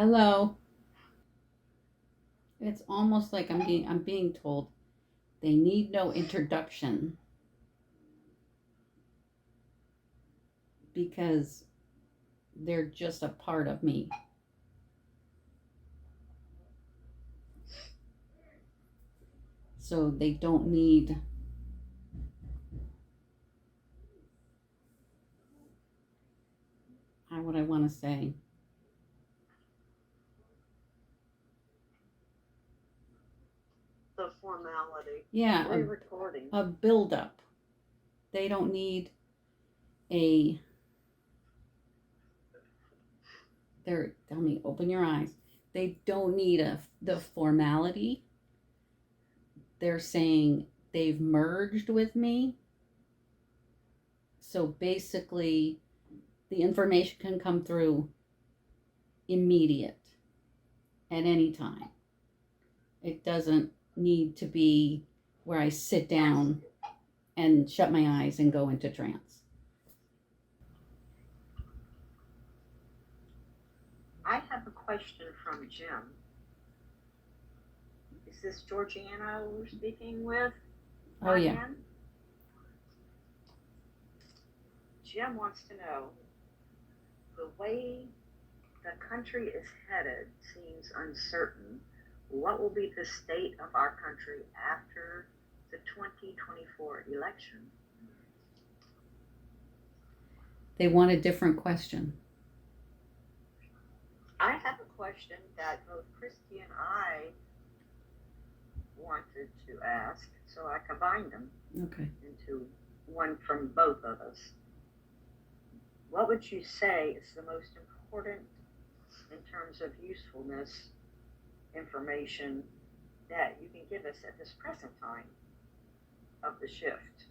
Hello. It's almost like I'm being told they need no introduction because they're just a part of me. So they don't need what I want to say. The formality. Yeah, Re-recording. a build up. They don't need a they're tell me open your eyes. They don't need the formality. They're saying they've merged with me. So basically the information can come through immediate at any time. It doesn't need to be where I sit down and shut my eyes and go into trance. I have a question from Jim. Is this GeorgeAnna we're speaking with? Oh, yeah. Dianne? Jim wants to know, the way the country is headed seems uncertain. What will be the state of our country after the 2024 election? They want a different question. I have a question that both Christy and I wanted to ask, so I combined them Okay. into one from both of us. What would you say is the most important in terms of usefulness information that you can give us at this present time of the shift?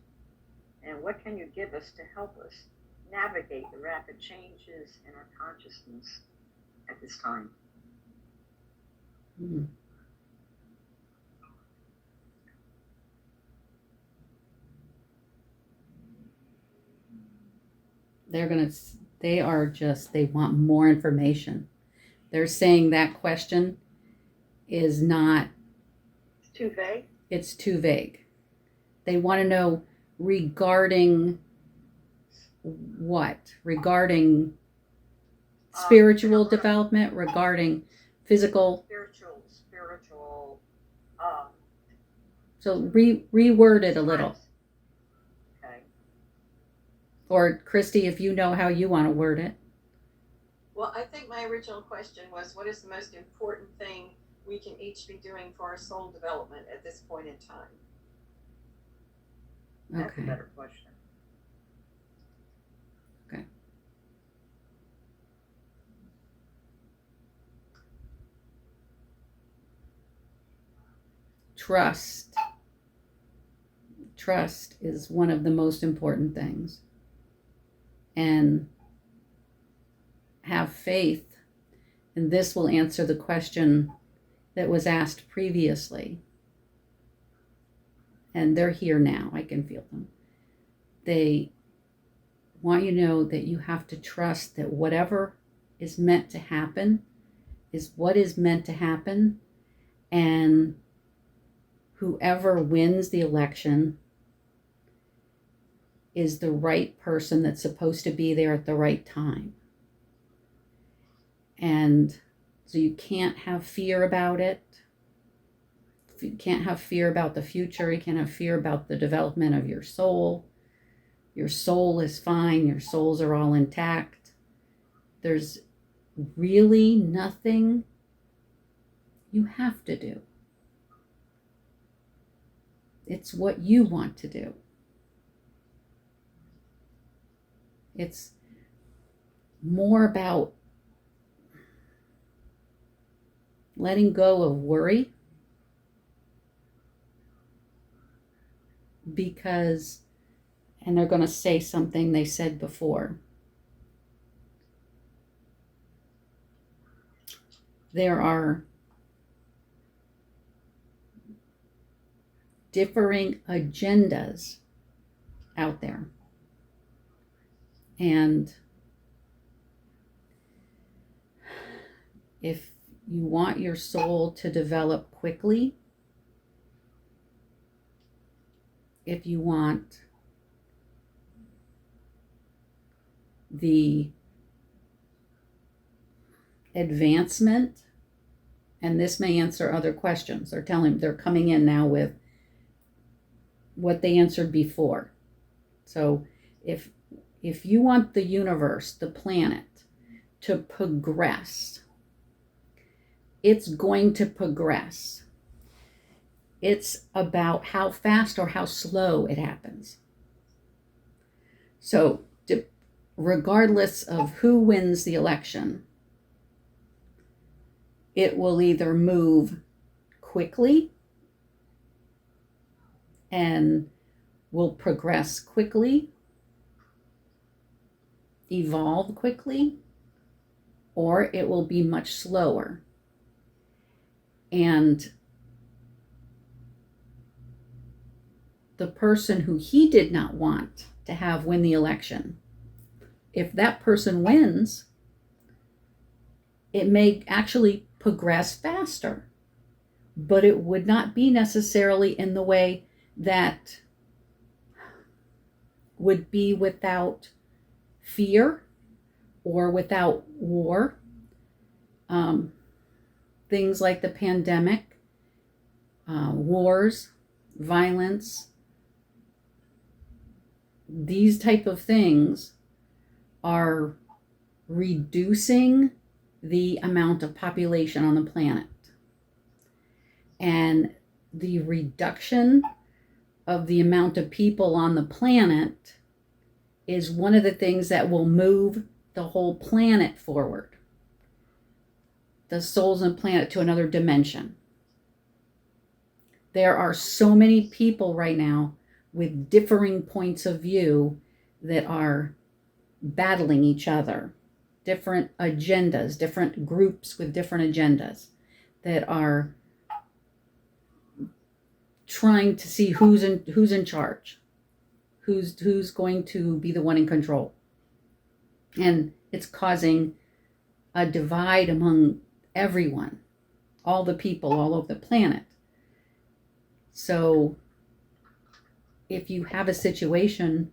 And what can you give us to help us navigate the rapid changes in our consciousness at this time? Mm. They want more information. They're saying that question is not, It's too vague. It's too vague. They want to know regarding what? Regarding spiritual development, regarding physical. Spiritual. So reword it a little. Okay. Or Christy, if you know how you want to word it. Well, I think my original question was, what is the most important thing we can each be doing for our soul development at this point in time? That's a better question. Okay. Trust. Trust is one of the most important things. And have faith. And this will answer the question that was asked previously. And they're here now. I can feel them. They want you to know that you have to trust that whatever is meant to happen is what is meant to happen. And whoever wins the election is the right person that's supposed to be there at the right time. And so you can't have fear about it. You can't have fear about the future. You can't have fear about the development of your soul. Your soul is fine. Your souls are all intact. There's really nothing you have to do. It's what you want to do. It's more about letting go of worry, because, and they're going to say something they said before. There are differing agendas out there. And If you want your soul to develop quickly, if you want the advancement, and this may answer other questions. They're coming in now with what they answered before. So if you want the universe, the planet, to progress, it's going to progress. It's about how fast or how slow it happens. So regardless of who wins the election, it will either move quickly and will progress quickly, evolve quickly, or it will be much slower. And the person who he did not want to have win the election, if that person wins, it may actually progress faster, but it would not be necessarily in the way that would be without fear or without war. Things like the pandemic, wars, violence, these type of things are reducing the amount of population on the planet. And the reduction of the amount of people on the planet is one of the things that will move the whole planet forward. The souls on the planet to another dimension. There are so many people right now with differing points of view that are battling each other. Different agendas, different groups with different agendas that are trying to see who's in charge, who's going to be the one in control. And it's causing a divide among everyone, all the people all over the planet. So if you have a situation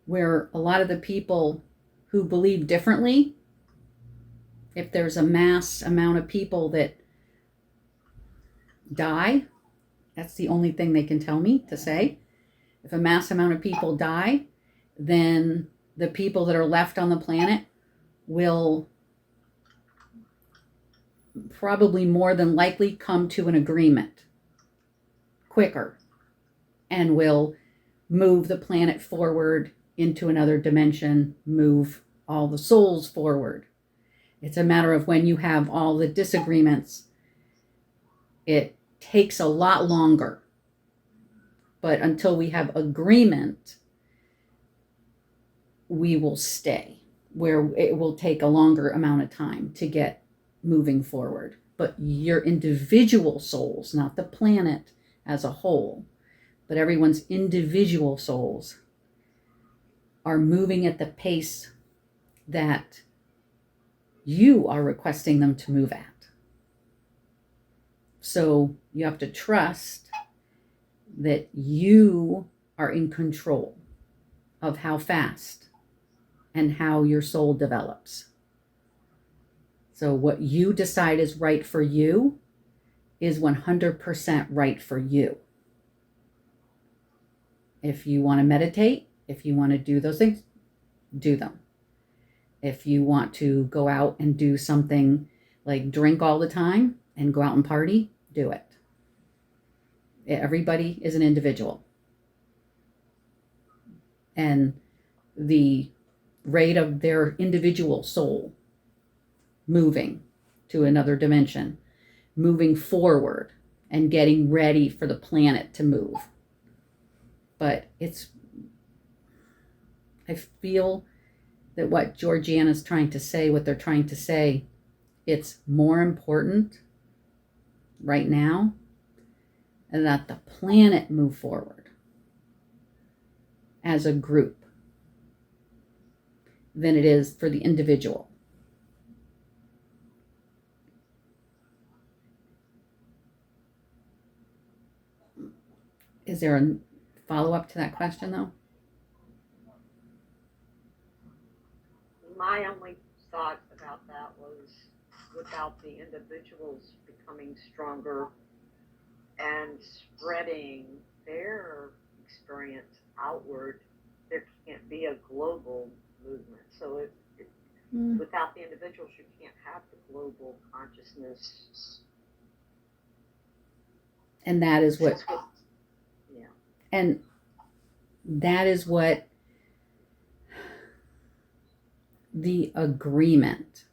where a lot of the people who believe differently, if there's a mass amount of people that die, that's the only thing they can tell me to say. If a mass amount of people die, then the people that are left on the planet will probably more than likely come to an agreement quicker and will move the planet forward into another dimension, move all the souls forward. It's a matter of when you have all the disagreements, it takes a lot longer. But until we have agreement, we will stay where it will take a longer amount of time to get moving forward. But your individual souls, not the planet as a whole, but everyone's individual souls are moving at the pace that you are requesting them to move at. So you have to trust that you are in control of how fast and how your soul develops. So what you decide is right for you is 100% right for you. If you want to meditate, if you want to do those things, do them. If you want to go out and do something like drink all the time and go out and party, do it. Everybody is an individual. And the rate of their individual soul moving to another dimension, moving forward and getting ready for the planet to move. But I feel that what GeorgeAnna is trying to say, what they're trying to say, it's more important right now and that the planet move forward as a group than it is for the individual. Is there a follow-up to that question, though? My only thought about that was without the individuals becoming stronger and spreading their experience outward, there can't be a global movement. So without the individuals, you can't have the global consciousness. And that is what, yeah. And that is what the agreement,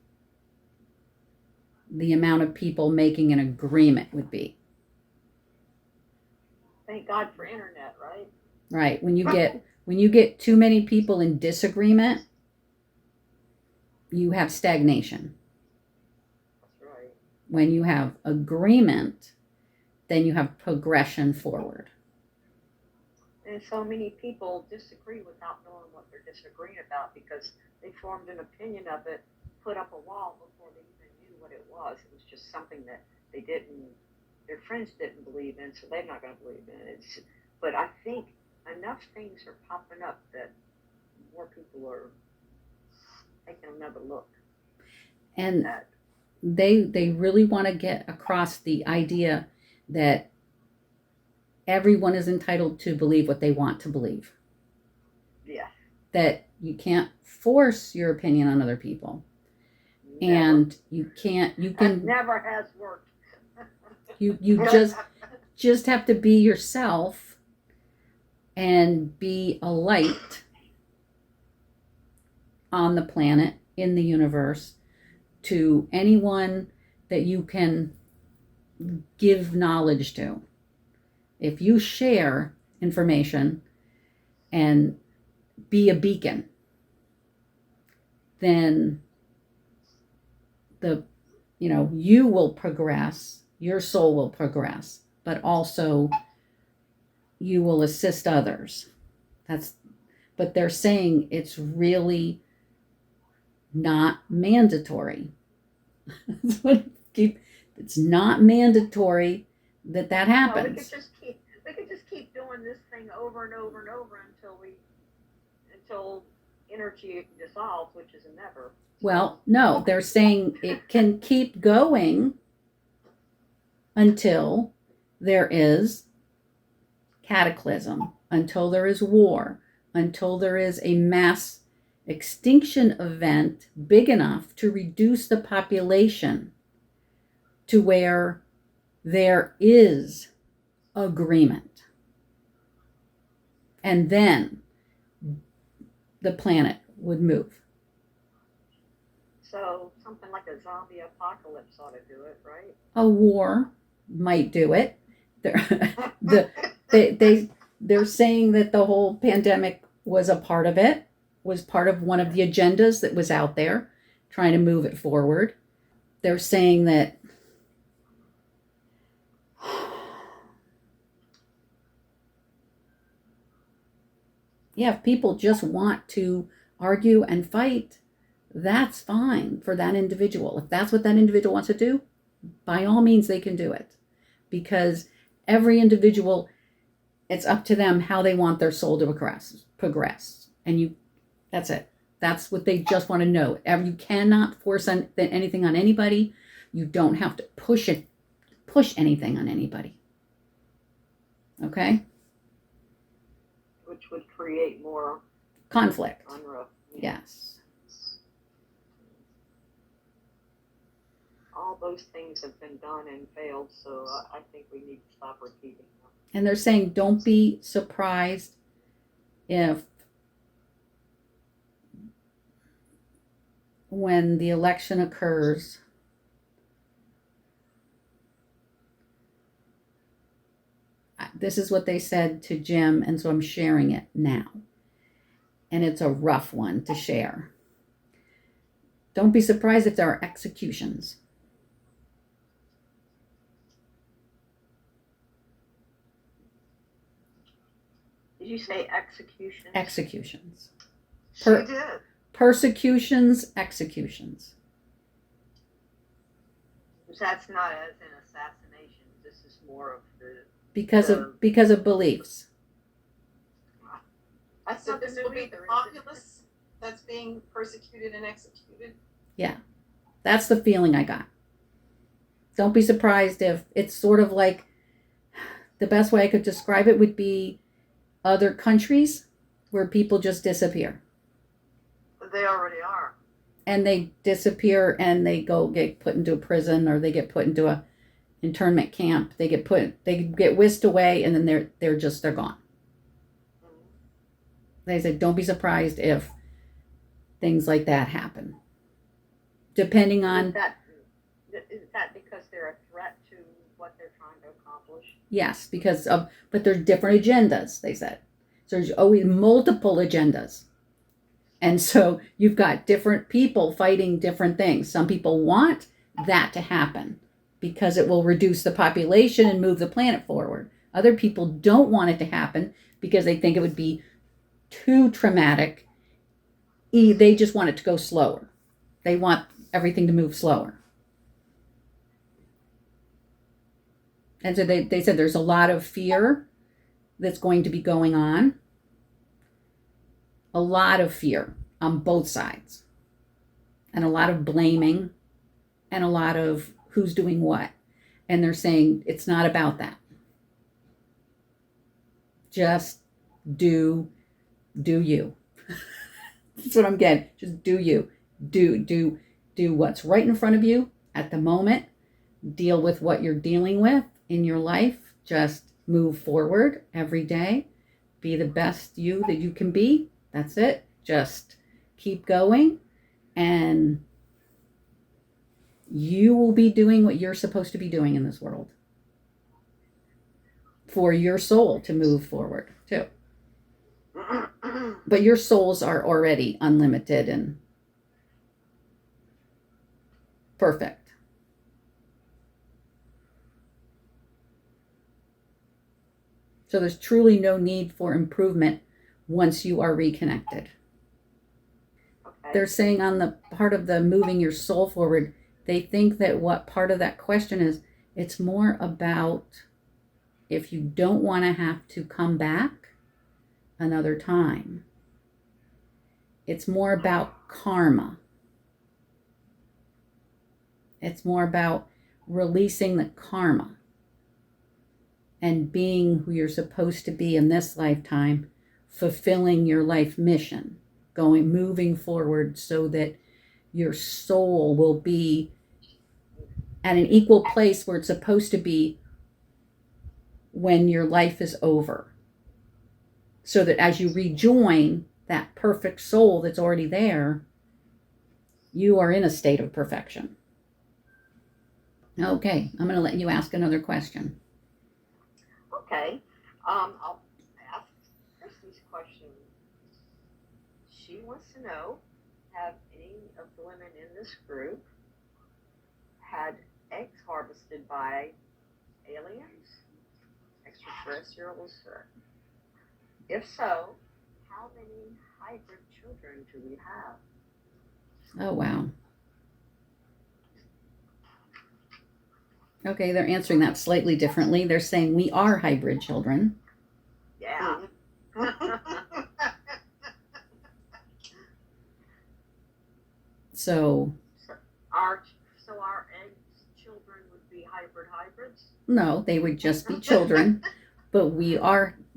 the amount of people making an agreement would be. Thank God for internet, right? Right. When you get too many people in disagreement, you have stagnation. That's right. When you have agreement, then you have progression forward. And so many people disagree without knowing what they're disagreeing about because they formed an opinion of it, put up a wall before they even knew what it was. It was just something that their friends didn't believe in, so they're not going to believe in it. But I think enough things are popping up that more people are taking another look. And they really want to get across the idea that everyone is entitled to believe what they want to believe. Yeah. That you can't force your opinion on other people. Never. And you can That never has worked. you just have to be yourself and be a light on the planet, in the universe, to anyone that you can give knowledge to. If you share information and be a beacon, then you will progress, your soul will progress, but also you will assist others. But they're saying it's really not mandatory. It's not mandatory that happens. No, we could just keep doing this thing over and over and over until energy dissolves, which is never. Well, no, they're saying it can keep going until there is cataclysm, until there is war, until there is a mass extinction event big enough to reduce the population to where there is agreement. And then the planet would move. So something like a zombie apocalypse ought to do it, right? A war might do it. They're saying that the whole pandemic was a part of it, was part of one of the agendas that was out there, trying to move it forward. They're saying that if people just want to argue and fight, that's fine for that individual. If that's what that individual wants to do, by all means they can do it. Because every individual, it's up to them how they want their soul to progress. And that's it. That's what they just want to know. You cannot force anything on anybody. You don't have to push anything on anybody. Okay? Which would create more conflict. Unruh. Yes. All those things have been done and failed, so I think we need to stop repeating them. And they're saying don't be surprised if when the election occurs, this is what they said to Jim, and so I'm sharing it now. And it's a rough one to share. Don't be surprised if there are executions. Did you say executions? Executions. She did. Persecutions, executions. That's not as in assassination. This is more of the because of beliefs. So this will be the populace that's being persecuted and executed? Yeah, that's the feeling I got. Don't be surprised if it's sort of like, the best way I could describe it would be other countries where people just disappear. They already are. And they disappear and they get put into a prison, or they get put into a internment camp. They get whisked away, and then they're gone. Mm-hmm. They said, don't be surprised if things like that happen. Depending on... Is that because they're a threat to what they're trying to accomplish? Yes, but there's different agendas, they said. So there's always multiple agendas. And so you've got different people fighting different things. Some people want that to happen because it will reduce the population and move the planet forward. Other people don't want it to happen because they think it would be too traumatic. They just want it to go slower. They want everything to move slower. And so they said there's a lot of fear that's going to be going on. A lot of fear on both sides. And a lot of blaming. And a lot of who's doing what. And they're saying it's not about that. Just do you. That's what I'm getting. Just do you. Do what's right in front of you at the moment. Deal with what you're dealing with in your life. Just move forward every day. Be the best you that you can be. That's it. Just keep going, and you will be doing what you're supposed to be doing in this world for your soul to move forward too. But your souls are already unlimited and perfect. So there's truly no need for improvement once you are reconnected. Okay. They're saying on the part of the moving your soul forward, they think that what part of that question is, it's more about if you don't want to have to come back another time. It's more about karma. It's more about releasing the karma and being who you're supposed to be in this lifetime, fulfilling your life mission, moving forward so that your soul will be at an equal place where it's supposed to be when your life is over. So that as you rejoin that perfect soul that's already there, you are in a state of perfection. Okay, I'm going to let you ask another question. Okay, I'll ask Christy's question. She wants to know, have any of the women in this group had eggs harvested by aliens, extraterrestrials? If so, how many hybrid children do we have? Oh, wow. Okay, they're answering that slightly differently. They're saying we are hybrid children. Yeah. So our eggs children would be hybrids? No, they would just be children. But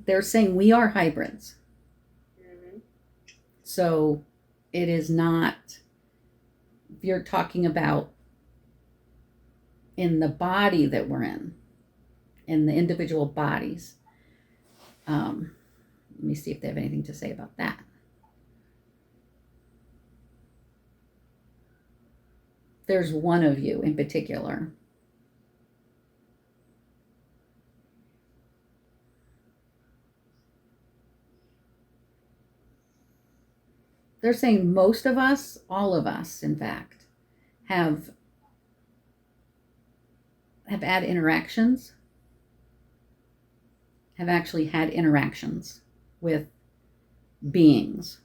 they're saying we are hybrids. Mm-hmm. So it is not, if you're talking about in the body that we're in the individual bodies. Let me see if they have anything to say about that. There's one of you in particular. They're saying most of us, all of us, in fact, have had interactions, have actually had interactions with beings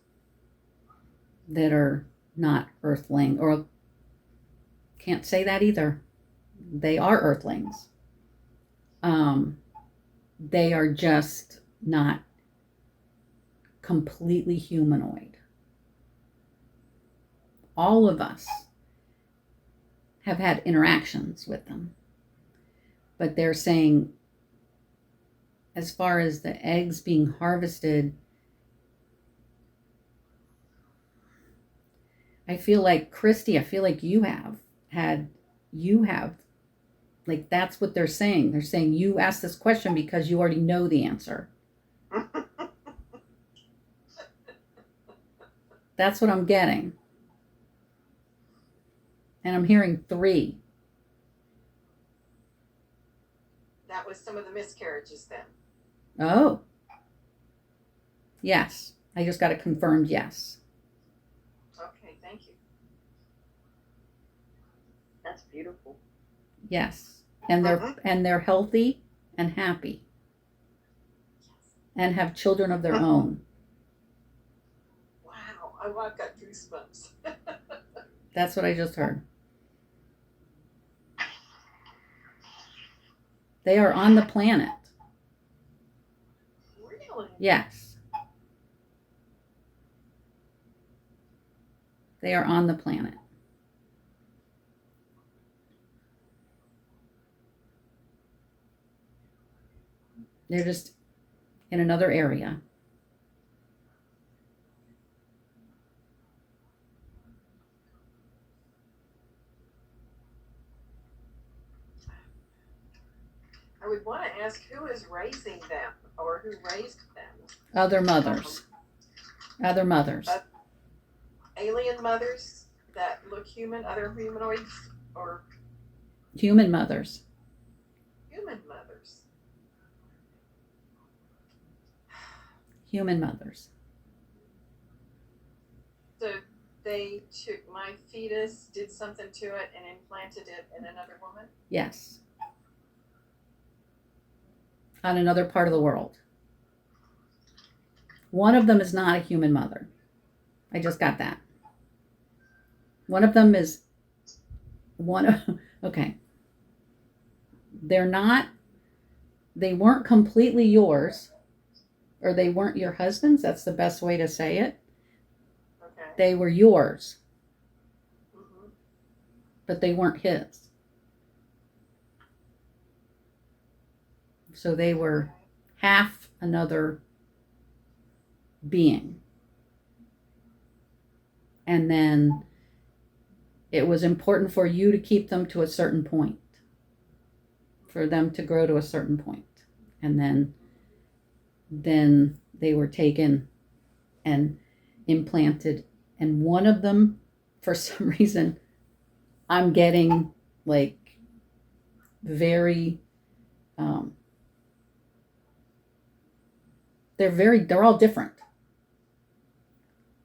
that are not earthling, or can't say that either. They are earthlings. they are just not completely humanoid. All of us have had interactions with them. But they're saying, as far as the eggs being harvested, I feel like, Christy, I feel like you have, like, that's what they're saying. They're saying you asked this question because you already know the answer. That's what I'm getting. And I'm hearing 3. That was some of the miscarriages then. Oh. Yes. I just got it confirmed, yes. Okay, thank you. That's beautiful. Yes. And they're healthy and happy. And have children of their own. Wow, I've got goosebumps. That's what I just heard. They are on the planet. Really? Yes. They are on the planet. They're just in another area. I would want to ask who is raising them or who raised them. Other mothers. Other mothers. Alien mothers that look human, other humanoids, or Human mothers. human mothers. Human mothers. So they took my fetus, did something to it, and implanted it in another woman? Yes. On another part of the world. One of them is not a human mother. I just got that. One of them is okay. They weren't completely yours, or they weren't your husband's. That's the best way to say it. Okay. They were yours, Mm-hmm. but they weren't his. So they were half another being. And then it was important for you to keep them to a certain point, for them to grow to a certain point. And then they were taken and implanted. And one of them, for some reason, I'm getting like very, they're all different.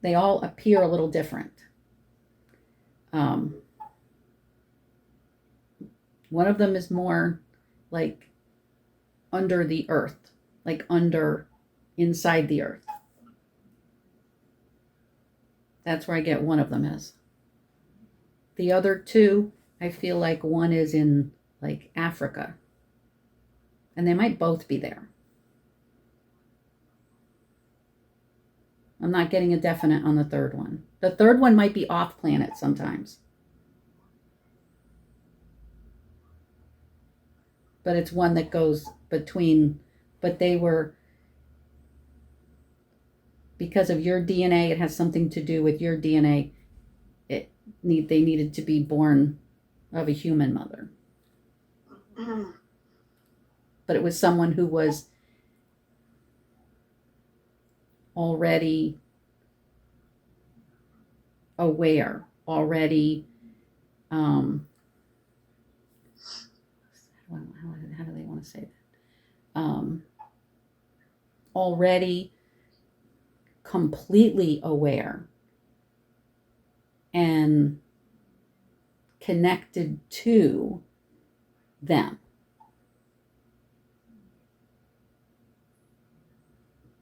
They all appear a little different. One of them is more like under the earth, like inside the earth. That's where I get one of them is. The other 2, I feel like one is in like Africa. And they might both be there. I'm not getting a definite on the third one. The third one might be off planet sometimes. But it's one that goes between, but they were, because of your DNA, it has something to do with your DNA. They needed to be born of a human mother. But it was someone who was already aware, already, how do they want to say that? Already completely aware and connected to them.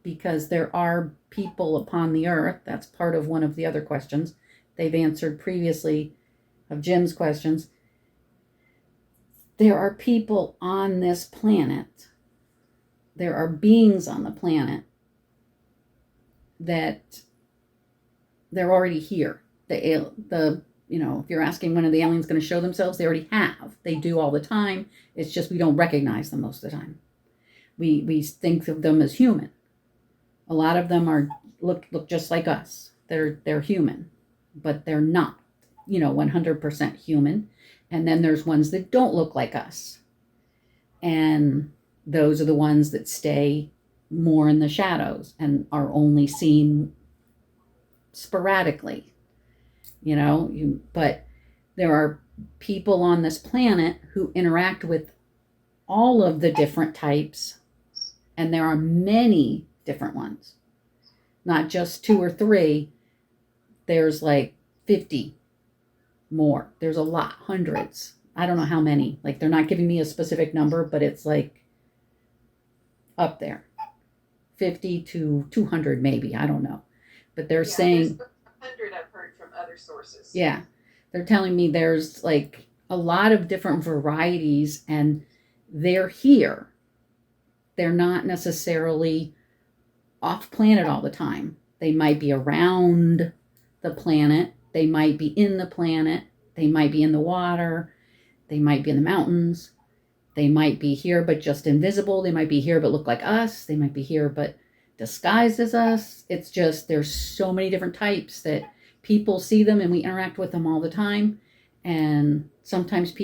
Because there are people upon the earth, that's part of one of the other questions they've answered previously of Jim's questions. There are people on this planet there are beings on the planet that they're already here. The if you're asking when are the aliens going to show themselves, they already have. They do all the time. It's just we don't recognize them most of the time. We think of them as human. A lot of them look just like us. They're human, but they're not, 100% human. And then there's ones that don't look like us. And those are the ones that stay more in the shadows and are only seen sporadically. But there are people on this planet who interact with all of the different types, and there are many different ones, not just 2 or 3. There's like 50 more. There's a lot, hundreds. I don't know how many. Like, they're not giving me a specific number, but it's like up there, 50 to 200 maybe. I don't know, but they're saying 100 I've heard from other sources. Yeah, they're telling me there's like a lot of different varieties, and they're here. They're not necessarily off planet all the time. They might be around the planet. They might be in the planet. They might be in the water. They might be in the mountains. They might be here but just invisible. They might be here but look like us. They might be here but disguised as us. It's just there's so many different types that people see them, and we interact with them all the time. And sometimes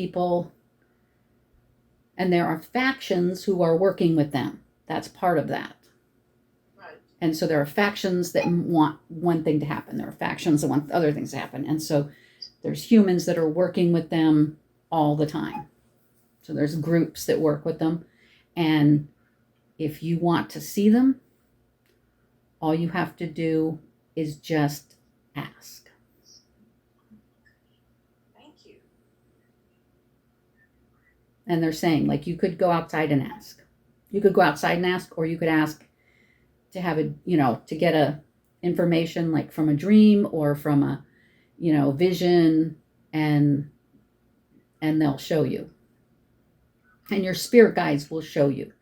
and there are factions who are working with them. That's part of that. Right. And so there are factions that want one thing to happen. There are factions that want other things to happen. And so there's humans that are working with them all the time. So there's groups that work with them. And if you want to see them, all you have to do is just ask. Thank you. And they're saying, like, you could go outside and ask. You could go outside and ask, or you could ask to have to get a information like from a dream or from a, vision, and they'll show you. And your spirit guides will show you.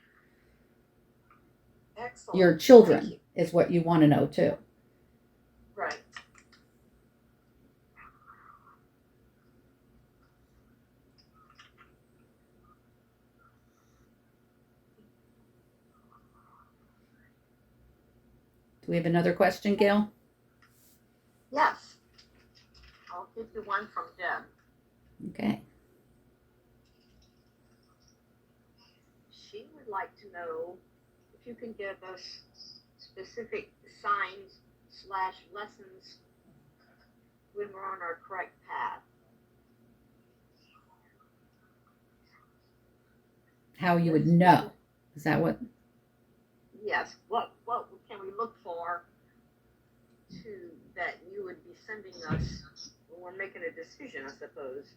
Excellent. Your children is what you want to know too. Right. Do we have another question, Gail? Yes. I'll give you one from Deb. Okay. She would like to know if you can give us specific signs/lessons when we're on our correct path. How you would know. Is that what? Yes. What can we look for that you would be sending us when we're making a decision, I suppose?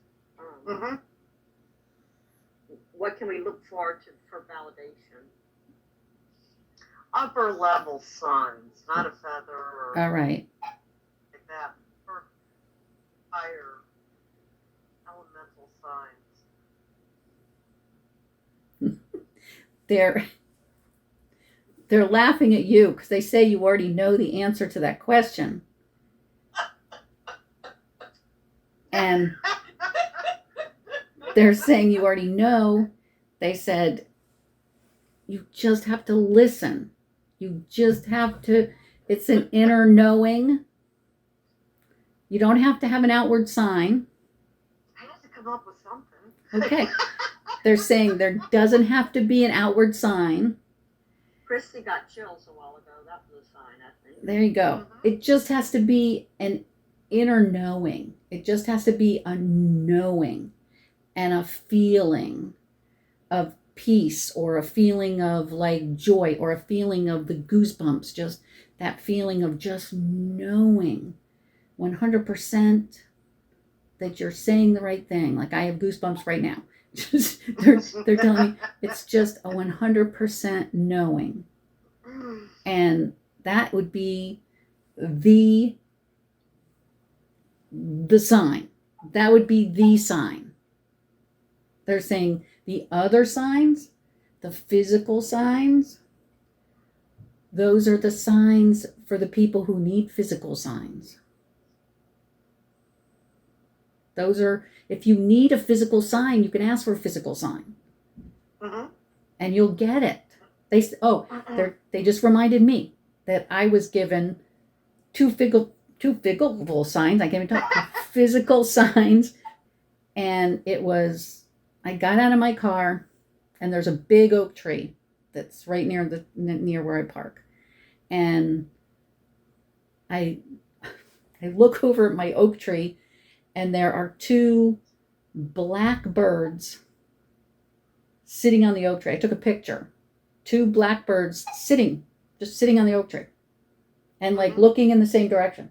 What can we look for for validation? Upper level signs, not a feather or All right. like that, or higher elemental signs. They're laughing at you because they say you already know the answer to that question. And they're saying you already know. They said you just have to listen. You just have to, it's an inner knowing. You don't have to have an outward sign. I have to come up with something. Okay. They're saying there doesn't have to be an outward sign. Christy got chills a while ago. That was a sign, I think. There you go. It just has to be an inner knowing. It just has to be a knowing and a feeling of peace, or a feeling of like joy, or a feeling of the goosebumps, just that feeling of just knowing 100% that you're saying the right thing. Like, I have goosebumps right now. Just they're telling me it's just a 100% knowing. And that would be the sign. That would be the sign. They're saying the other signs, the physical signs, Those are the signs for the people who need physical signs. Those are, if you need a physical sign, you can ask for a physical sign. Mm-hmm. And you'll get it. They just reminded me that I was given two physical signs. I can't even talk. Physical signs. And it was, I got out of my car and there's a big oak tree that's right near where I park. And I look over at my oak tree and there are two black birds sitting on the oak tree. I took a picture. Two blackbirds just sitting on the oak tree and like looking in the same direction.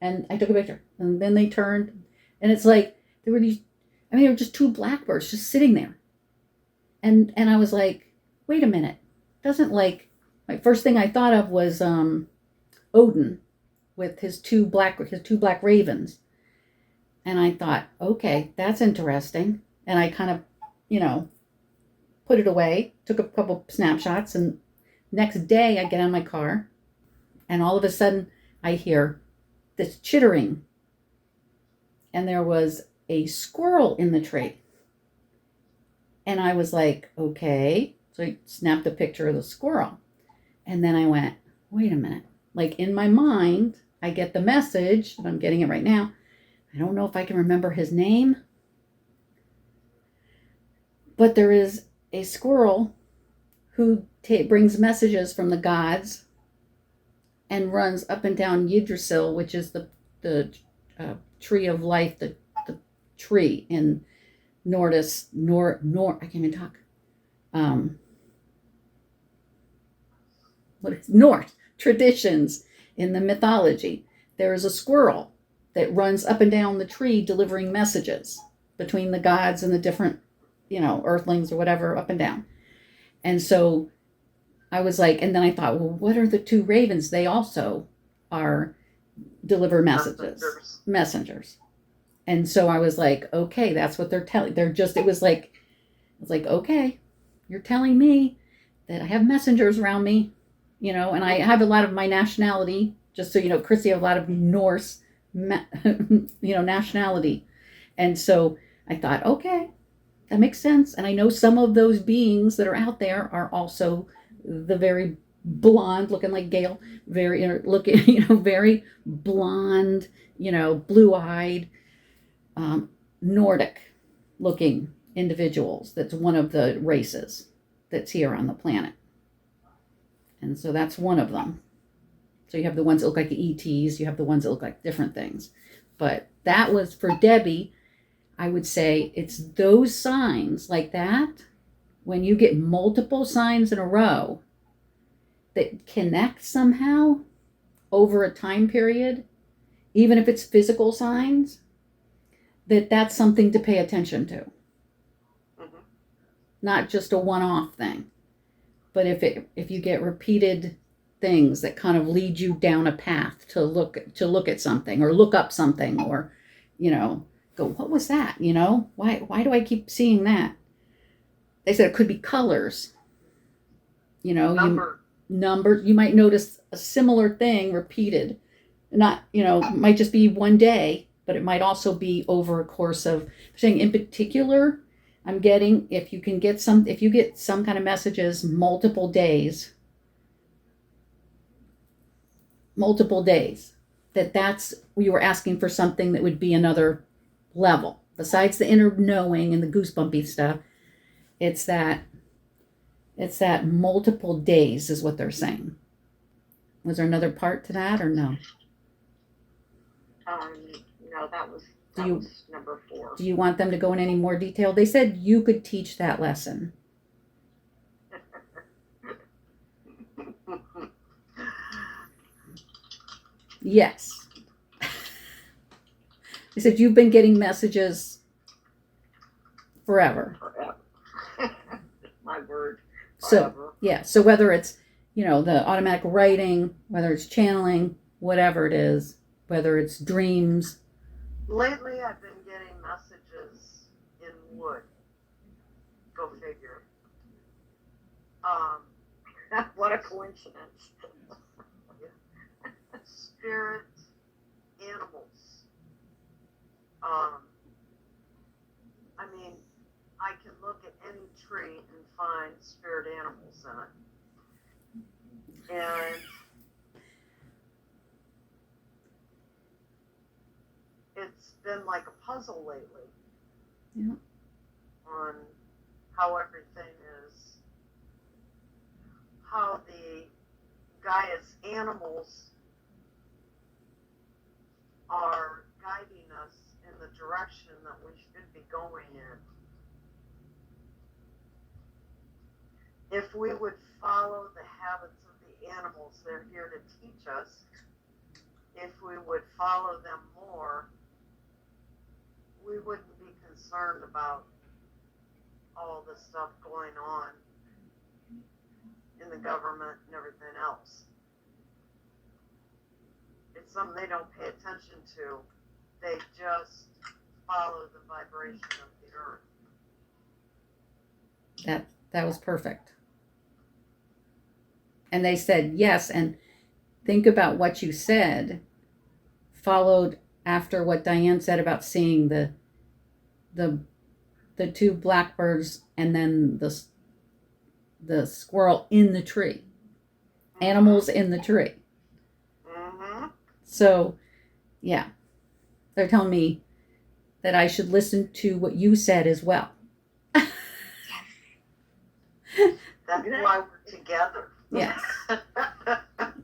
And I took a picture and then they turned and it's like, there were just two blackbirds just sitting there. And I was like, wait a minute. Doesn't like, my first thing I thought of was Odin with his two black ravens. And I thought, okay, that's interesting. And I kind of, put it away, took a couple snapshots, and next day I get in my car and all of a sudden I hear this chittering. And there was a squirrel in the tree. And I was like, okay. So I snapped a picture of the squirrel. And then I went, wait a minute. Like in my mind, I get the message, and I'm getting it right now. I don't know if I can remember his name. But there is a squirrel who brings messages from the gods and runs up and down Yggdrasil, which is the tree of life, the tree in I can't even talk. What is Norse traditions in the mythology? There is a squirrel that runs up and down the tree delivering messages between the gods and the different, earthlings or whatever, up and down. And so I was like, and then I thought, well, what are the two ravens? They also deliver messengers. And so I was like, okay, that's what they're telling. It was like, okay, you're telling me that I have messengers around me, and I have a lot of my nationality, just so you know, Chrissy, have a lot of Norse, nationality. And so I thought, okay, that makes sense. And I know some of those beings that are out there are also the very blonde, looking like Gail, very very blonde, blue-eyed, Nordic looking individuals. That's one of the races that's here on the planet. And so that's one of them. So you have the ones that look like ETs, you have the ones that look like different things. But that was for Debbie. I would say it's those signs like that, when you get multiple signs in a row that connect somehow over a time period, even if it's physical signs, that's something to pay attention to. Mm-hmm. Not just a one-off thing. But if you get repeated things that kind of lead you down a path to look at something or look up something or, go, what was that? Why do I keep seeing that? They said it could be colors. Number. You might notice a similar thing repeated. Not, might just be one day, but it might also be over a course of, saying in particular, I'm getting, if you get some kind of messages multiple days, that's you were asking for something that would be another level. Besides the inner knowing and the goosebumpy stuff, it's that multiple days is what they're saying. Was there another part to that or no? No, that was number 4. Do you want them to go in any more detail? They said you could teach that lesson. Yes. They said you've been getting messages forever. My word. Forever. So, yeah. So whether it's, the automatic writing, whether it's channeling, whatever it is, whether it's dreams. Lately, I've been getting messages in wood. Go figure. What a coincidence. Spirit animals. I mean, I can look at any tree and find spirit animals in it. And it's been like a puzzle lately. Yeah. On how everything is, how the Gaia's animals are guiding us in the direction that we should be going in. If we would follow the habits of the animals, they're here to teach us. If we would follow them more, we wouldn't be concerned about all the stuff going on in the government and everything else. It's something they don't pay attention to. They just follow the vibration of the earth. That was perfect. And they said yes, and think about what you said followed after what Dianne said about seeing the two blackbirds and then the squirrel in the tree. Animals in the tree. Mm-hmm. So, yeah. They're telling me that I should listen to what you said as well. That's why we're together. Yes.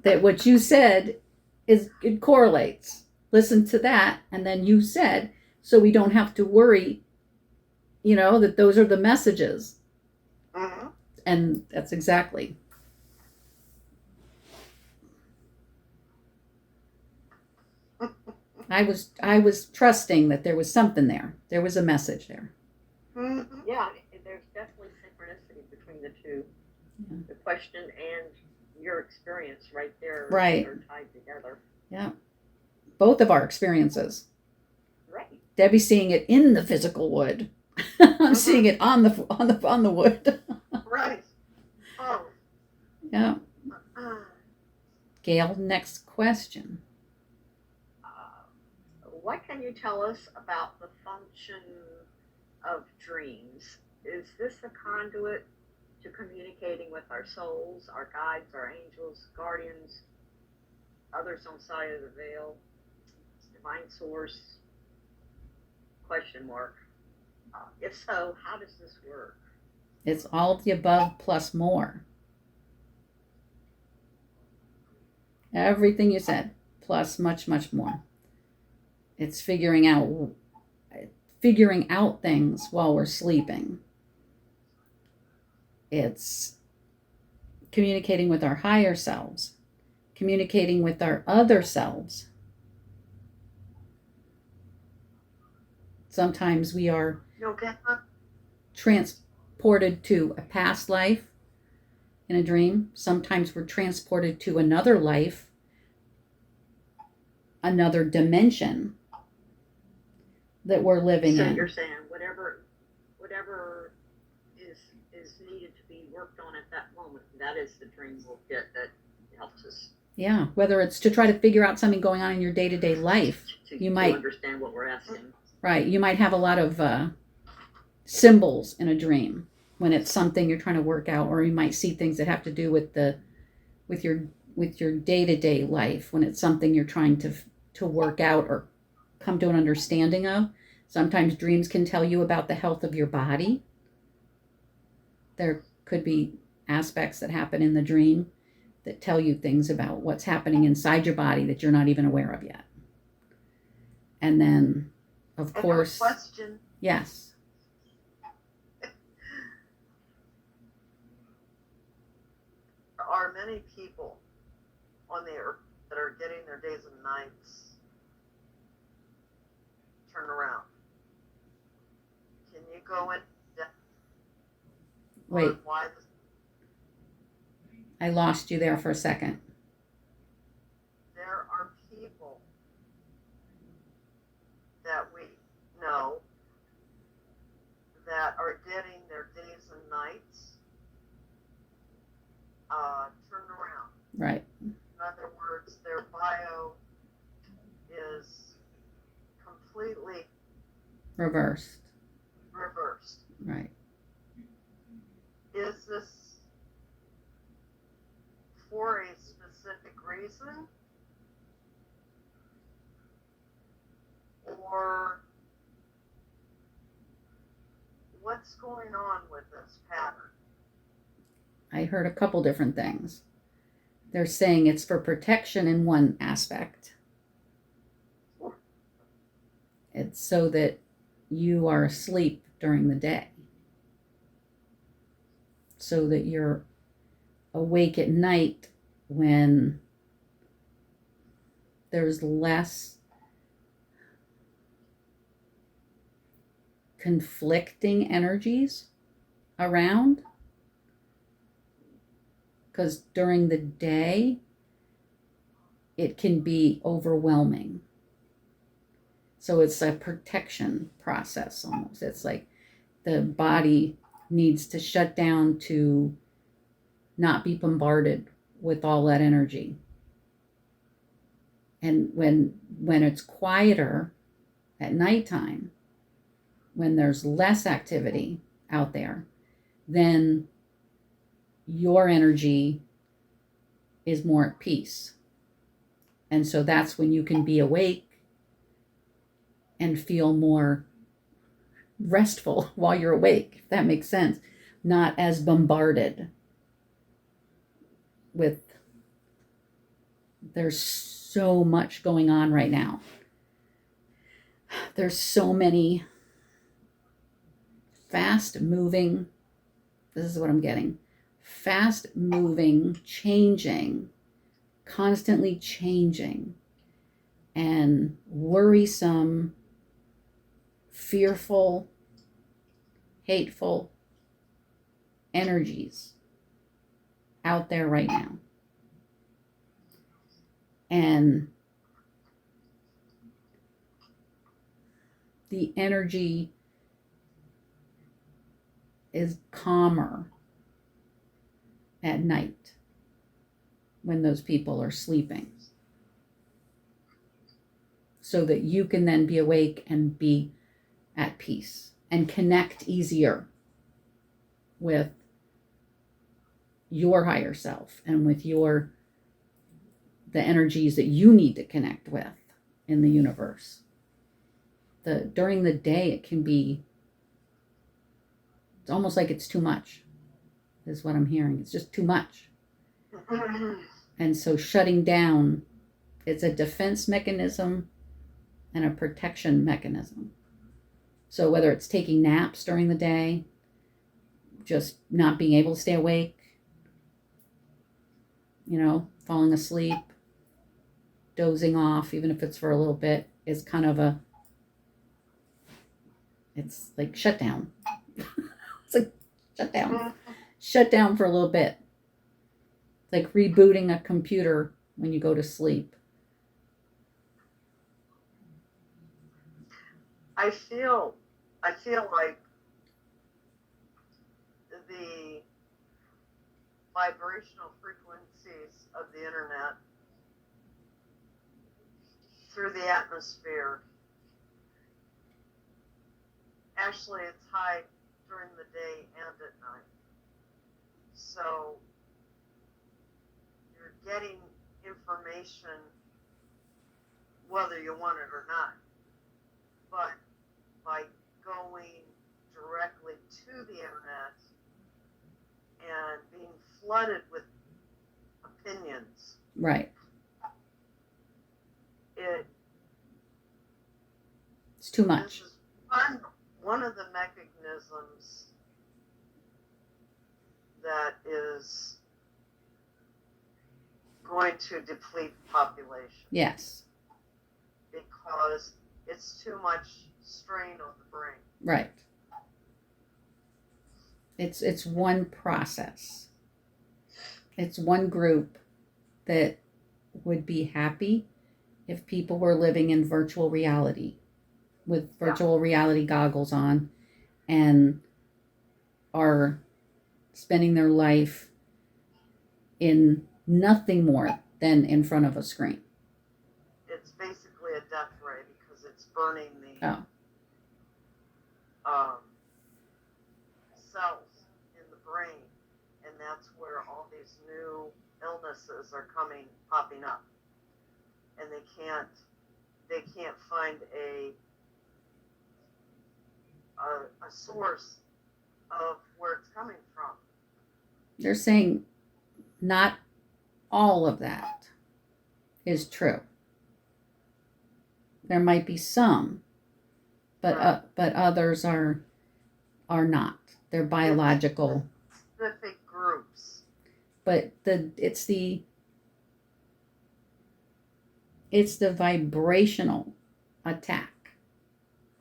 That what you said it correlates. Listen to that, and then you said, so we don't have to worry, that those are the messages. Mm-hmm. And that's exactly. I was trusting that there was something there. There was a message there. Mm-hmm. Yeah, there's definitely synchronicity between the two. Yeah. The question and your experience right there Right. are tied together. Yeah. Both of our experiences. Right. Debbie's seeing it in the physical wood. I'm seeing it on the wood. Right. Oh. Yeah. Gail, next question. What can you tell us about the function of dreams? Is this a conduit to communicating with our souls, our guides, our angels, guardians, others on side of the veil, divine source? Question mark. If so, how does this work? It's all of the above plus more. Everything you said, plus much, much more. It's figuring out things while we're sleeping. It's communicating with our higher selves, communicating with our other selves. Sometimes we are transported to a past life in a dream. Sometimes we're transported to another life, another dimension that we're living So in. you're saying whatever is needed to be worked on at that moment, that is the dream we'll get that helps us. Yeah, whether it's to try to figure out something going on in your day-to-day life. To understand what we're asking. Right, you might have a lot of symbols in a dream when it's something you're trying to work out, or you might see things that have to do with your day-to-day life when it's something you're trying to work out or come to an understanding of. Sometimes dreams can tell you about the health of your body. There could be aspects that happen in the dream that tell you things about what's happening inside your body that you're not even aware of yet. And then, of course, question. Yes. There are many people on the earth that are getting their days and nights turned around. Can you go in depth Wait, on why this? I lost you there for a second. There are people that we know that are getting their days and nights turned Right. In other words, their bio is completely Reversed. reversed. Right. Is this for a specific reason? Or what's going on with this pattern? I heard a couple different things. They're saying it's for protection in one aspect. It's so that you are asleep during the day, so that you're awake at night when there's less conflicting energies around. Because during the day, it can be overwhelming. So it's a protection process almost. It's like the body needs to shut down to not be bombarded with all that energy. And when it's quieter at nighttime, when there's less activity out there, then your energy is more at peace. And so that's when you can be awake and feel more restful while you're awake, if that makes sense. Not as bombarded with, there's so much going on right now. There's so many fast moving, this is what I'm getting, fast moving, changing, constantly changing, and worrisome, fearful, hateful energies out there right now. And the energy is calmer at night when those people are sleeping, so that you can then be awake and be at peace and connect easier with your higher self and with the energies that you need to connect with in the universe. During the day, it can be, it's almost like it's too much, is what I'm hearing. It's just too much. And so shutting down, it's a defense mechanism and a protection mechanism. So whether it's taking naps during the day, just not being able to stay awake, falling asleep, dozing off, even if it's for a little bit, is kind of it's like shut down. It's like shut down. Shut down for a little bit. It's like rebooting a computer when you go to sleep. I feel like the vibrational frequencies of the internet through the atmosphere, actually it's high during the day and at night. So you're getting information whether you want it or not. But by going directly to the internet and being flooded with opinions, Right. It's too much. This is one of the mechanisms that is going to deplete the population. Yes. Because it's too much strain on the brain. Right. It's one process. It's one group that would be happy if people were living in virtual reality with virtual reality goggles on and are spending their life in nothing more than in front of a screen. It's basically a death ray because it's burning the Oh. cells in the brain, and that's where all these new illnesses are popping up, and they can't find a source of where it's coming from. They're saying not all of that is true. There might be some, but others are not. They're biological. Specific groups. But it's the vibrational attack.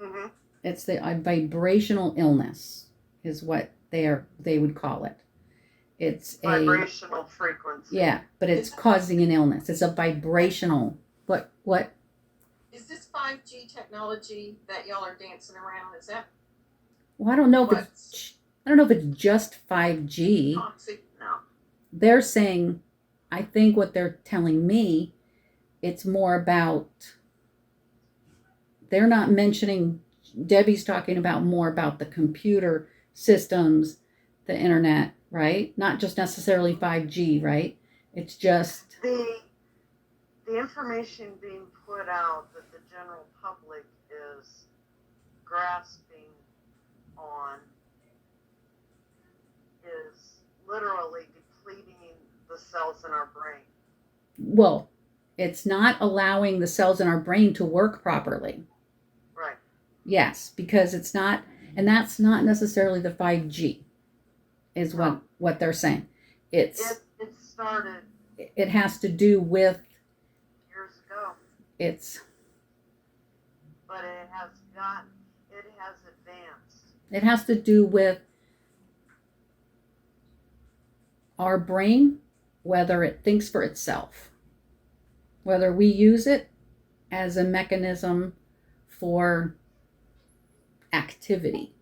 Mm-hmm. It's the vibrational illness is what they would call it. It's vibrational frequency. Yeah, but it's causing an illness. It's a vibrational. What? Is this 5G technology that y'all are dancing around? Is that? Well, I don't know if it's just 5G. Toxic? No. They're saying, I think what they're telling me, it's more about. They're not mentioning. Debbie's talking about more about the computer systems, the internet, right? Not just necessarily 5G, right? It's just the information being put out that the general public is grasping on is literally depleting the cells in our brain. Well, it's not allowing the cells in our brain to work properly. Right. Yes, because it's not, and that's not necessarily the 5G, is what they're saying. It started. It has to do with years ago. But it has advanced. It has to do with our brain, whether it thinks for itself, whether we use it as a mechanism for activity,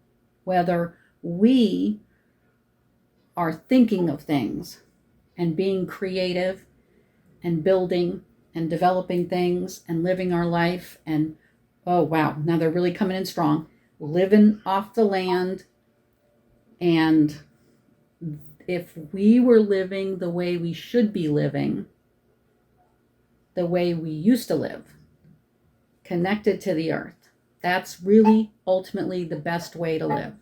whether we are thinking of things and being creative and building and developing things and living our life. And oh wow, now they're really coming in strong, living off the land. And if we were living the way we should be living, the way we used to live, connected to the earth, that's really ultimately the best way to live,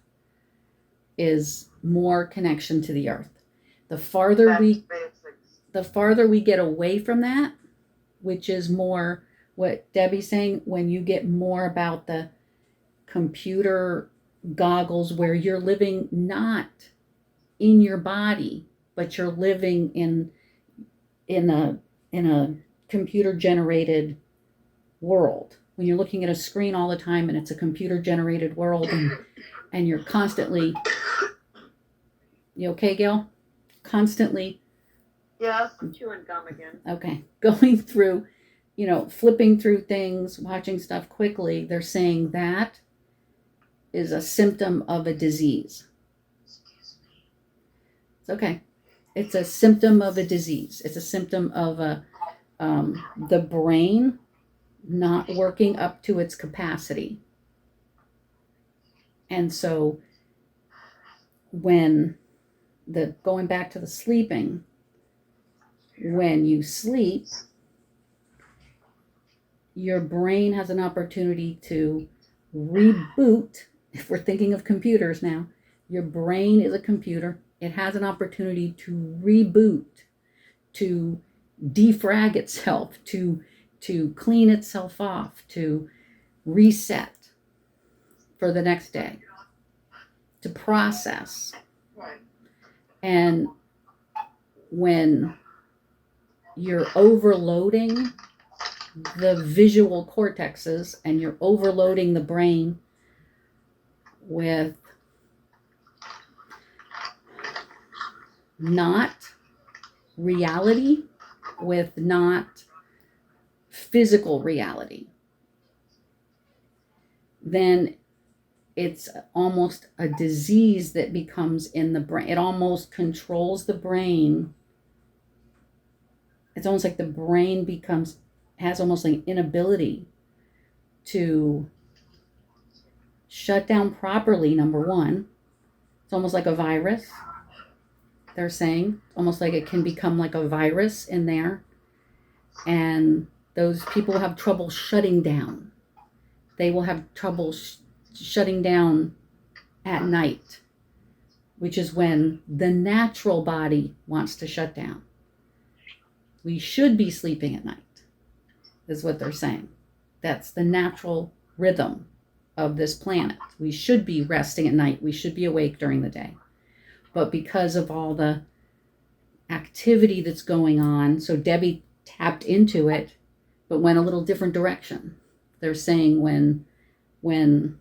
is more connection to the earth. The farther we get away from that, which is more what Debbie's saying, when you get more about the computer goggles where you're living not in your body, but you're living in a computer generated world. When you're looking at a screen all the time and it's a computer generated world, and you're constantly, you okay, Gail? Constantly. Yes, I'm chewing gum again. Okay. Going through, flipping through things, watching stuff quickly. They're saying that is a symptom of a disease. Excuse me. It's okay. It's a symptom of a disease. It's a symptom of the brain not working up to its capacity. And so going back to the sleeping, when you sleep, your brain has an opportunity to reboot. If we're thinking of computers now, your brain is a computer. It has an opportunity to reboot, to defrag itself, to clean itself off, to reset for the next day, to process. Right. And when you're overloading the visual cortexes and you're overloading the brain with not reality, with not physical reality, then it's almost a disease that becomes in the brain. It almost controls the brain it's almost like the brain has almost like an inability to shut down properly, number one. It's almost like a virus, they're saying. Almost like it can become like a virus in there. And those people have trouble shutting down. They will have trouble shutting down at night, which is when the natural body wants to shut down. We should be sleeping at night, is what they're saying. That's the natural rhythm of this planet. We should be resting at night. We should be awake during the day. But because of all the activity that's going on, so Debbie tapped into it, but went a little different direction. They're saying when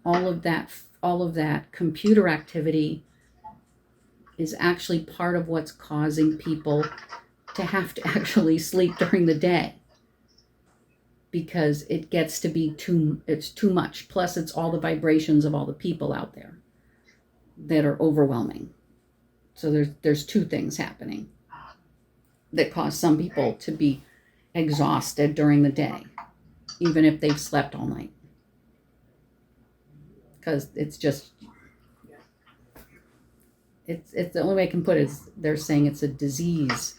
all of that computer activity is actually part of what's causing people to have to actually sleep during the day, because it gets to be too much. Plus it's all the vibrations of all the people out there that are overwhelming. So there's two things happening that cause some people to be exhausted during the day, even if they've slept all night. Because it's just, it's the only way I can put it is they're saying it's a disease.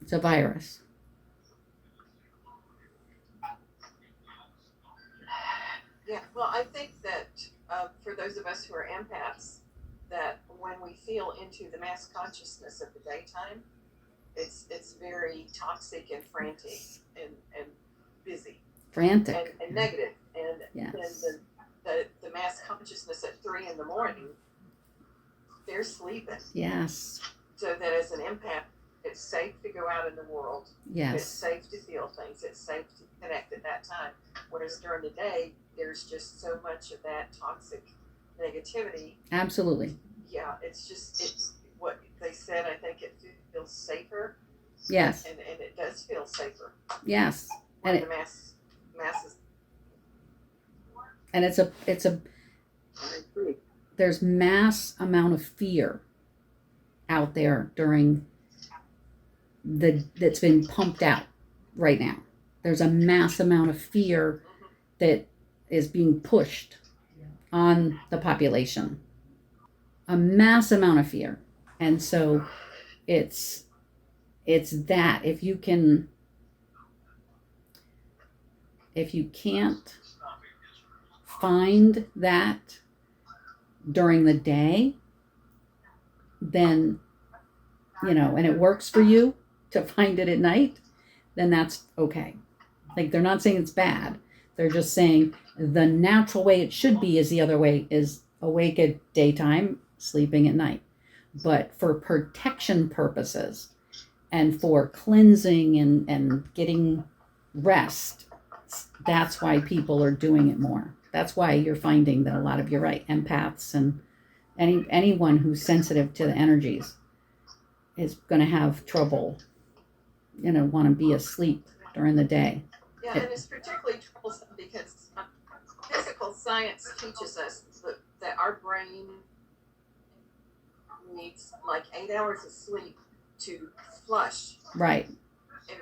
It's a virus. Yeah, well, I think that for those of us who are empaths, that when we feel into the mass consciousness of the daytime, it's very toxic and frantic and busy. Frantic. And negative. And yes. then the mass consciousness at 3 a.m, they're sleeping. Yes. So that as an empath, it's safe to go out in the world. Yes. It's safe to feel things. It's safe to connect at that time. Whereas during the day, there's just so much of that toxic negativity. Absolutely. Yeah, it's what they said. I think it feels safer. Yes. And it does feel safer. Yes. When the masses. And it's a there's mass amount of fear out there that's been pumped out right now. There's a mass amount of fear that is being pushed on the population. A mass amount of fear. And so it's that if you can't find that during the day, then, and it works for you to find it at night, then that's okay. Like, they're not saying it's bad. They're just saying the natural way it should be is the other way, is awake at daytime, sleeping at night. But for protection purposes and for cleansing and getting rest, that's why people are doing it more. That's why you're finding that a lot of, you're right, empaths and anyone who's sensitive to the energies is going to have trouble, want to be asleep during the day. Yeah, and it's particularly troublesome because physical science teaches us that our brain needs like 8 hours of sleep to flush. Right. And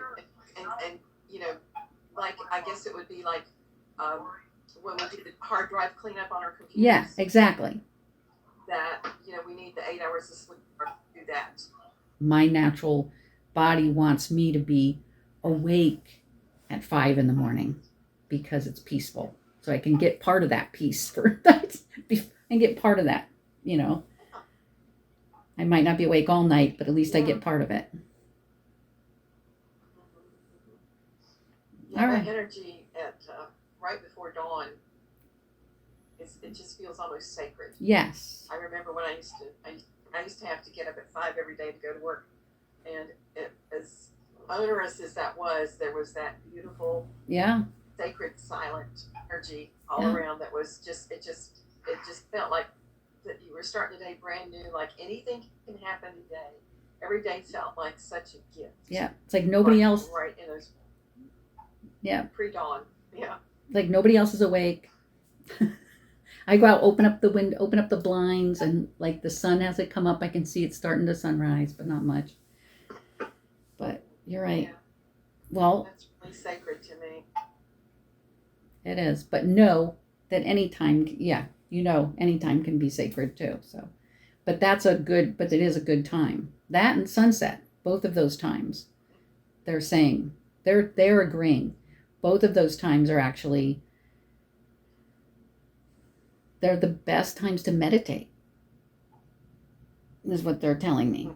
like, I guess it would be like when we do the hard drive cleanup on our computers. Yeah, exactly. That, we need the 8 hours of sleep to do that. My natural body wants me to be awake at 5 a.m. because it's peaceful. So I can get part of that peace for that and get part of that, I might not be awake all night, but at least I get part of it. Yeah, all right. That energy at right before dawn, it just feels almost sacred. Yes. I remember when I used to have to get up at 5 every day to go to work, and as onerous as that was, there was that beautiful, sacred, silent energy all around. That was it just felt like that you were starting the day brand new. Like anything can happen today. Every day felt like such a gift. Yeah, it's like nobody else. Right in those. Yeah. Pre-dawn. Yeah. Like nobody else is awake. I go out, open up the window, open up the blinds, and like the sun, as it come up, I can see it starting to sunrise, but not much. You're right. Yeah, Well, that's really sacred to me. it is, but know that anytime, yeah, anytime can be sacred too. So, but but it is a good time. That and sunset, both of those times, they're saying, they're agreeing. Both of those times are actually, they're the best times to meditate, is what they're telling me.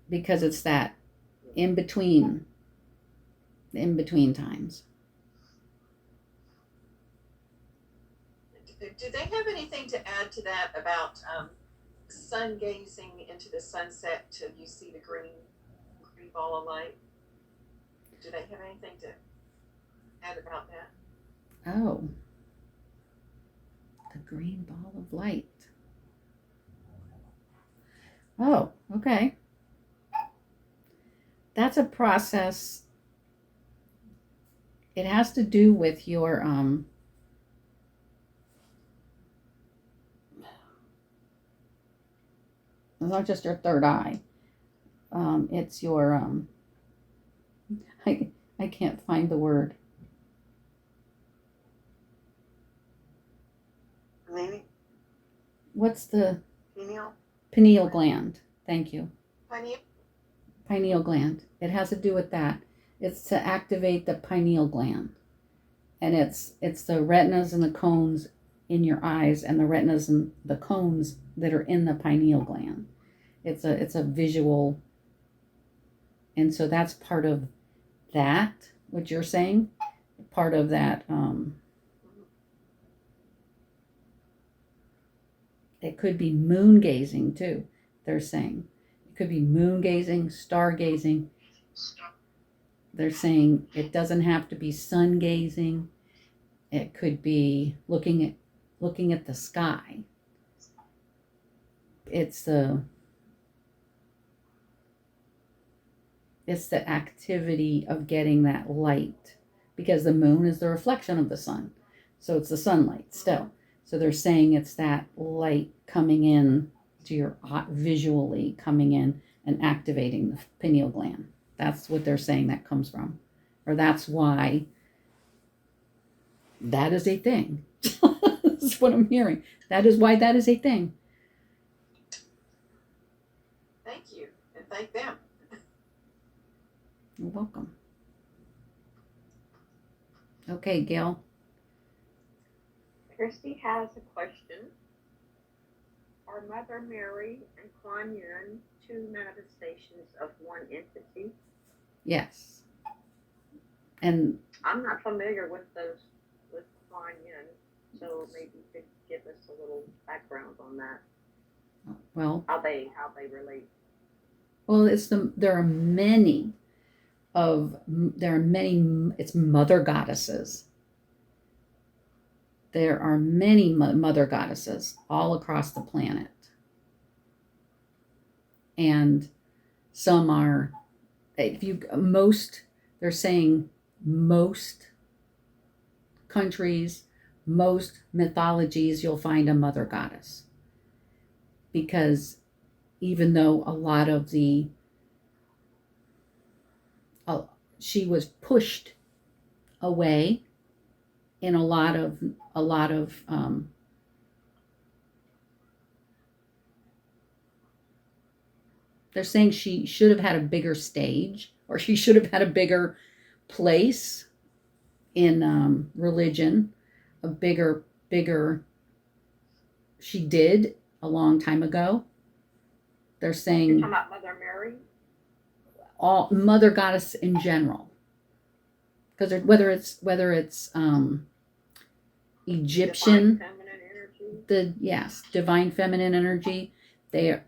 Because it's that in between, times. Do they have anything to add to that about sun gazing into the sunset till you see the green ball of light? Do they have anything to add about that? Oh, the green ball of light. Oh, okay. That's a process. It has to do with your it's not just your third eye. It's your I can't find the word. Maybe What's the pineal. pineal gland? Thank you. Honey, Pineal gland. It has to do with that. It's to activate the pineal gland. And it's the retinas and the cones in your eyes and the retinas and the cones that are in the pineal gland. It's a visual, and so that's part of that, what you're saying, part of that. It could be moon gazing too, they're saying. It could be moon gazing, star gazing. They're saying it doesn't have to be sun gazing. It could be looking at the sky. It's the activity of getting that light, because the moon is the reflection of the sun. So it's the sunlight still. So they're saying it's that light coming in to your visually coming in and activating the pineal gland. That's what they're saying that comes from. Or that's why that is a thing. That's what I'm hearing. That is why that is a thing. thank you, and thank them. You're welcome. Okay, Gail. Christy has a question. Are Mother Mary and Kuan Yin two manifestations of one entity? Yes. And I'm not familiar with Kuan Yin, so maybe you could give us a little background on that. well, How they relate. Well, there are many it's mother goddesses. There are many mother goddesses all across the planet. And some are, they're saying most countries, most mythologies, you'll find a mother goddess. Because even though a lot of she was pushed away in a lot of they're saying she should have had a bigger stage, or she should have had a bigger place in religion, a bigger she did a long time ago. They're You're saying talking about Mother Mary? all mother goddess in general, because whether it's Egyptian, Divine feminine energy. divine feminine energy. There's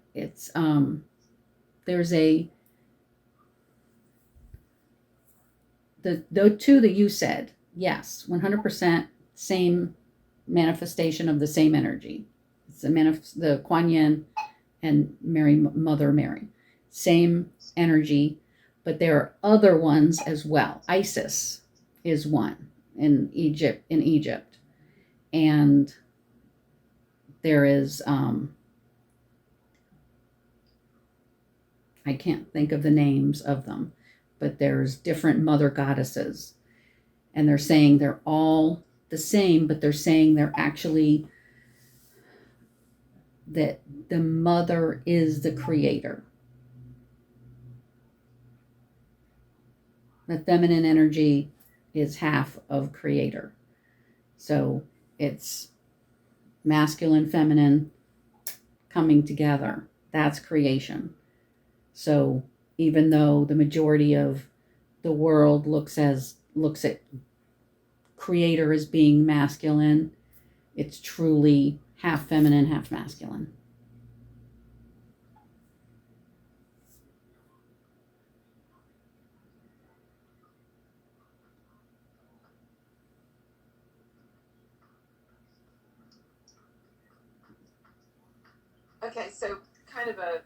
the two that you said, yes, 100% same manifestation of the same energy. It's the Kuan Yin and Mother Mary, same energy, but there are other ones as well. Isis is one in Egypt, and there is I can't think of the names of them, but there's different mother goddesses. And they're saying they're all the same, but they're saying they're actually, that the mother is the creator. The feminine energy is half of creator. So it's masculine, feminine coming together. That's creation. So even though the majority of the world looks at creator as being masculine, it's truly half feminine, half masculine. Okay, so kind of an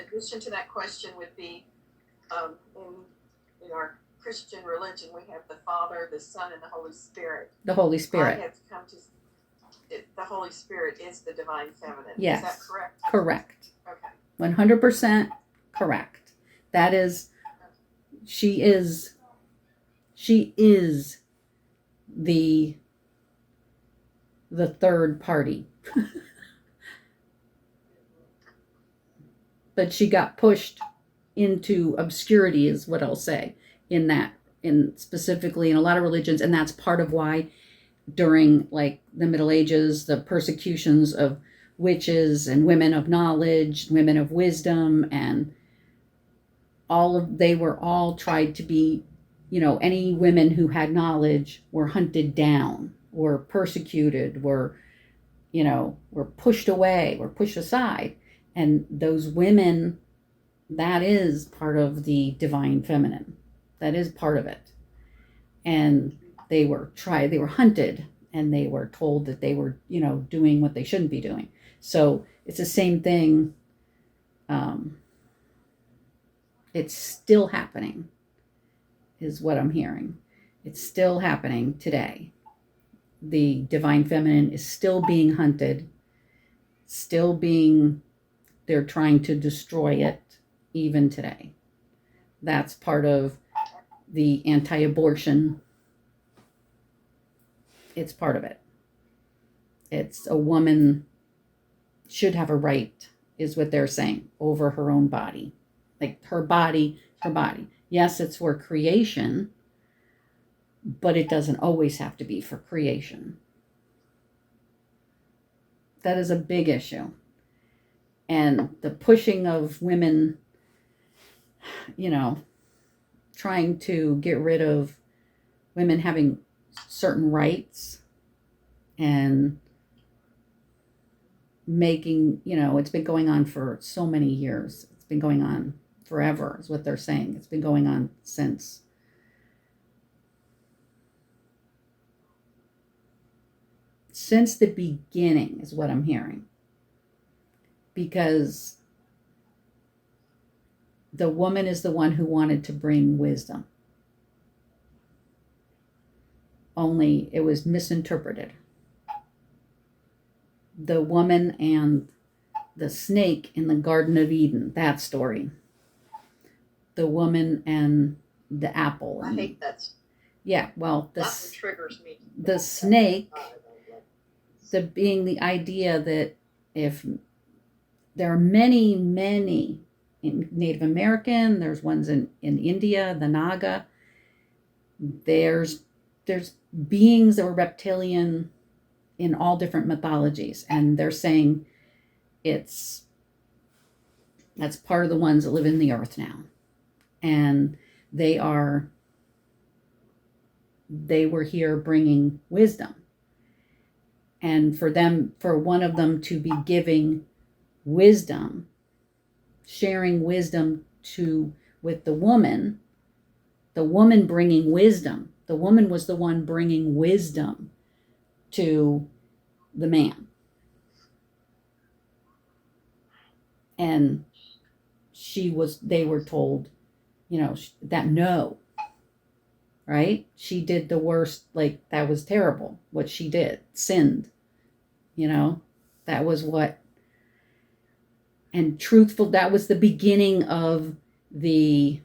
addition to that question would be, in our Christian religion, we have the Father, the Son, and the Holy Spirit. The Holy Spirit. I have come to the Holy Spirit is the divine feminine. Yes. Is that correct? Correct. Okay. 100% correct. That is, she is the third party. But she got pushed into obscurity, is what I'll say, in specifically in a lot of religions. And that's part of why during like the Middle Ages, the persecutions of witches and women of knowledge, women of wisdom, and they were all tried to be, any women who had knowledge were hunted down, were persecuted, were pushed away, were pushed aside. And those women, that is part of the divine feminine. That is part of it. And they were hunted, and they were told that they were, doing what they shouldn't be doing. So it's the same thing. It's still happening, is what I'm hearing. It's still happening today. The divine feminine is still being hunted, they're trying to destroy it even today. That's part of the anti-abortion. It's part of it. It's a woman should have a right, is what they're saying, over her own body. Like her body. Yes, it's for creation, but it doesn't always have to be for creation. That is a big issue. And the pushing of women, trying to get rid of women having certain rights and making, it's been going on for so many years. It's been going on forever, is what they're saying. It's been going on since the beginning, is what I'm hearing. Because the woman is the one who wanted to bring wisdom. Only it was misinterpreted. The woman and the snake in the Garden of Eden, that story. The woman and the apple. I hate that. Yeah, well, that one triggers me. The snake, being the idea that if there are many in Native American, there's ones in India, the Naga, there's beings that were reptilian in all different mythologies, and they're saying that's part of the ones that live in the earth now, and they were here bringing wisdom, and for one of them to be giving wisdom, sharing wisdom with the woman bringing wisdom. The woman was the one bringing wisdom to the man. And they were told, that no, right? She did the worst, like that was terrible, what she did, sinned, that was what. and truthful. That was the beginning of the,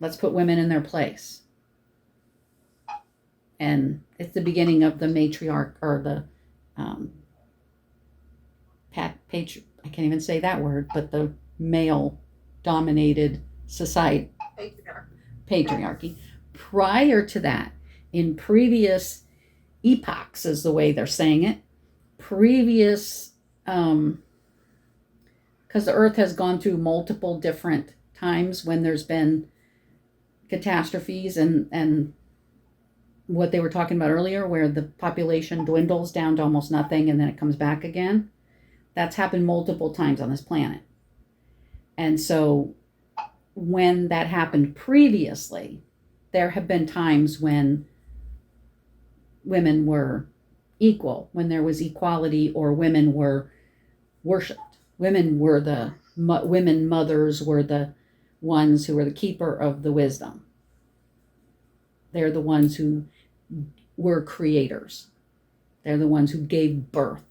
let's put women in their place. And it's the beginning of the matriarch, or the I can't even say that word, but the male dominated society, patriarchy. Prior to that, in previous epochs is the way they're saying it, previous, because the earth has gone through multiple different times when there's been catastrophes, and what they were talking about earlier, where the population dwindles down to almost nothing and then it comes back again. That's happened multiple times on this planet. And so when that happened previously, there have been times when women were equal, when there was equality, or women were worshipped. Women mothers were the ones who were the keeper of the wisdom. They're the ones who were creators. They're the ones who gave birth.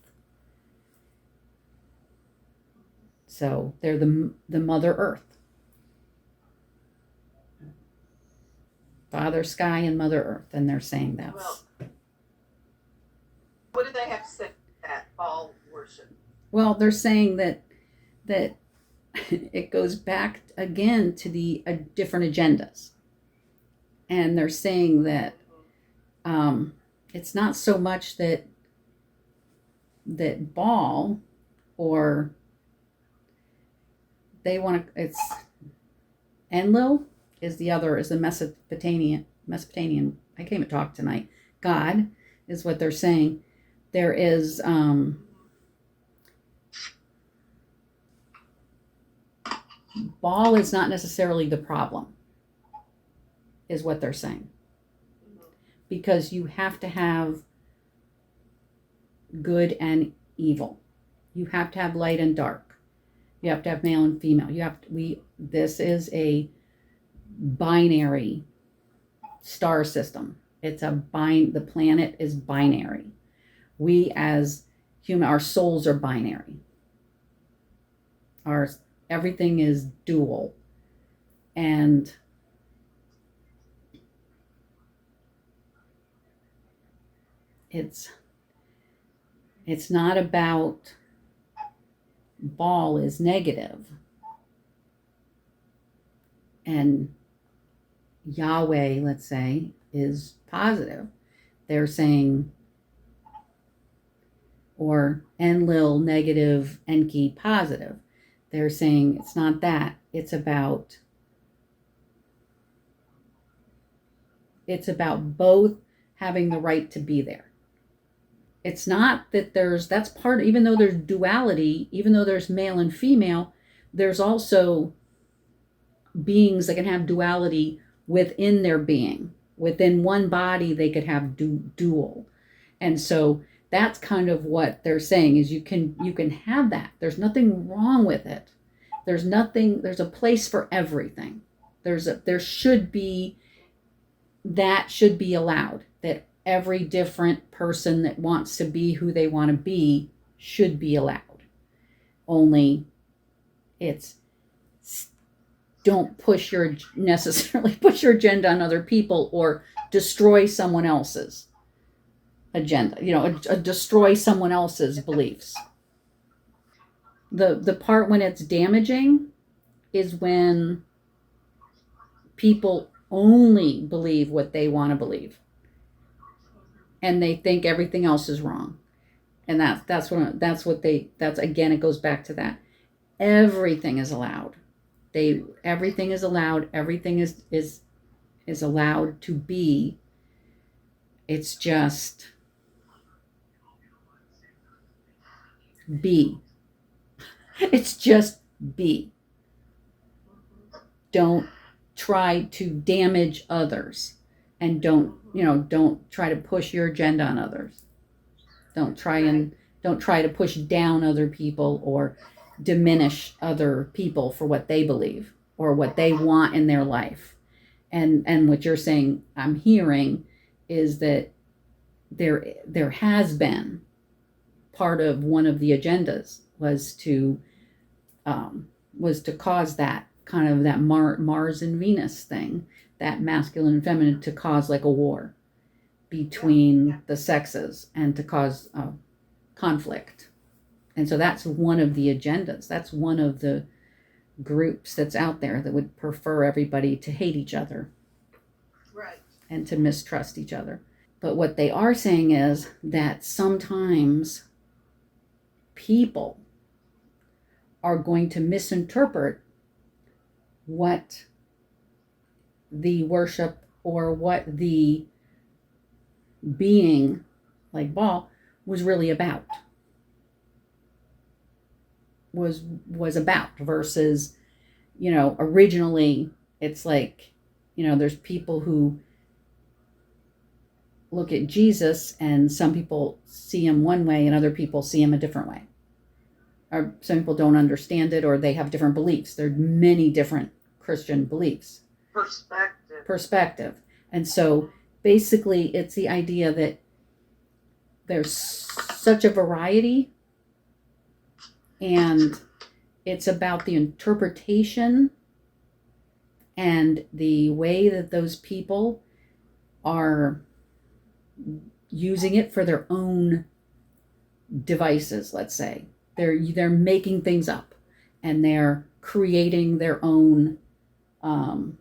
So they're the Mother Earth. Father Sky and Mother Earth. And they're saying that. Well, what do they have to say that Baal worship? Well, they're saying that it goes back again to the different agendas. And they're saying that it's not so much that Baal, or they want to, it's Enlil is the other, is the Mesopotamian, I can't even talk tonight, God is what they're saying. There is Baal is not necessarily the problem, is what they're saying. Because you have to have good and evil. You have to have light and dark. You have to have male and female. This is a binary star system. The planet is binary. We as human, our souls are binary. Everything is dual. And it's not about Baal is negative and Yahweh, let's say, is positive. They're saying, or Enlil negative, Enki positive. They're saying it's not that. It's about both having the right to be there. It's not that that's part, even though there's duality, even though there's male and female, there's also beings that can have duality within their being. Within one body, they could have dual. And so that's kind of what they're saying, is you can have that. There's nothing wrong with it. There's a place for everything. That should be allowed, that every different person that wants to be who they want to be should be allowed. Only don't necessarily push your agenda on other people, or destroy someone else's agenda, destroy someone else's beliefs. The part when it's damaging is when people only believe what they want to believe, and they think everything else is wrong. And that's again, it goes back to that. Everything is allowed. Everything is allowed. Everything is allowed to be. It's just be. It's just be. Don't try to damage others, and don't try to push your agenda on others. Don't try to push down other people or diminish other people for what they believe or what they want in their life. And what you're saying, I'm hearing, is that there has been part of one of the agendas was to cause that kind of that Mars and Venus thing, that masculine and feminine, to cause like a war between the sexes and to cause conflict. And so that's one of the agendas. That's one of the groups that's out there that would prefer everybody to hate each other. Right. And to mistrust each other. But what they are saying is that sometimes people are going to misinterpret what the worship or what the being like Baal was really about. Was about versus, originally it's like, there's people who look at Jesus and some people see him one way and other people see him a different way. Or some people don't understand it, or they have different beliefs. There are many different Christian beliefs. Perspective. And so basically it's the idea that there's such a variety, and it's about the interpretation and the way that those people are using it for their own devices, let's say. They're making things up and they're creating their own and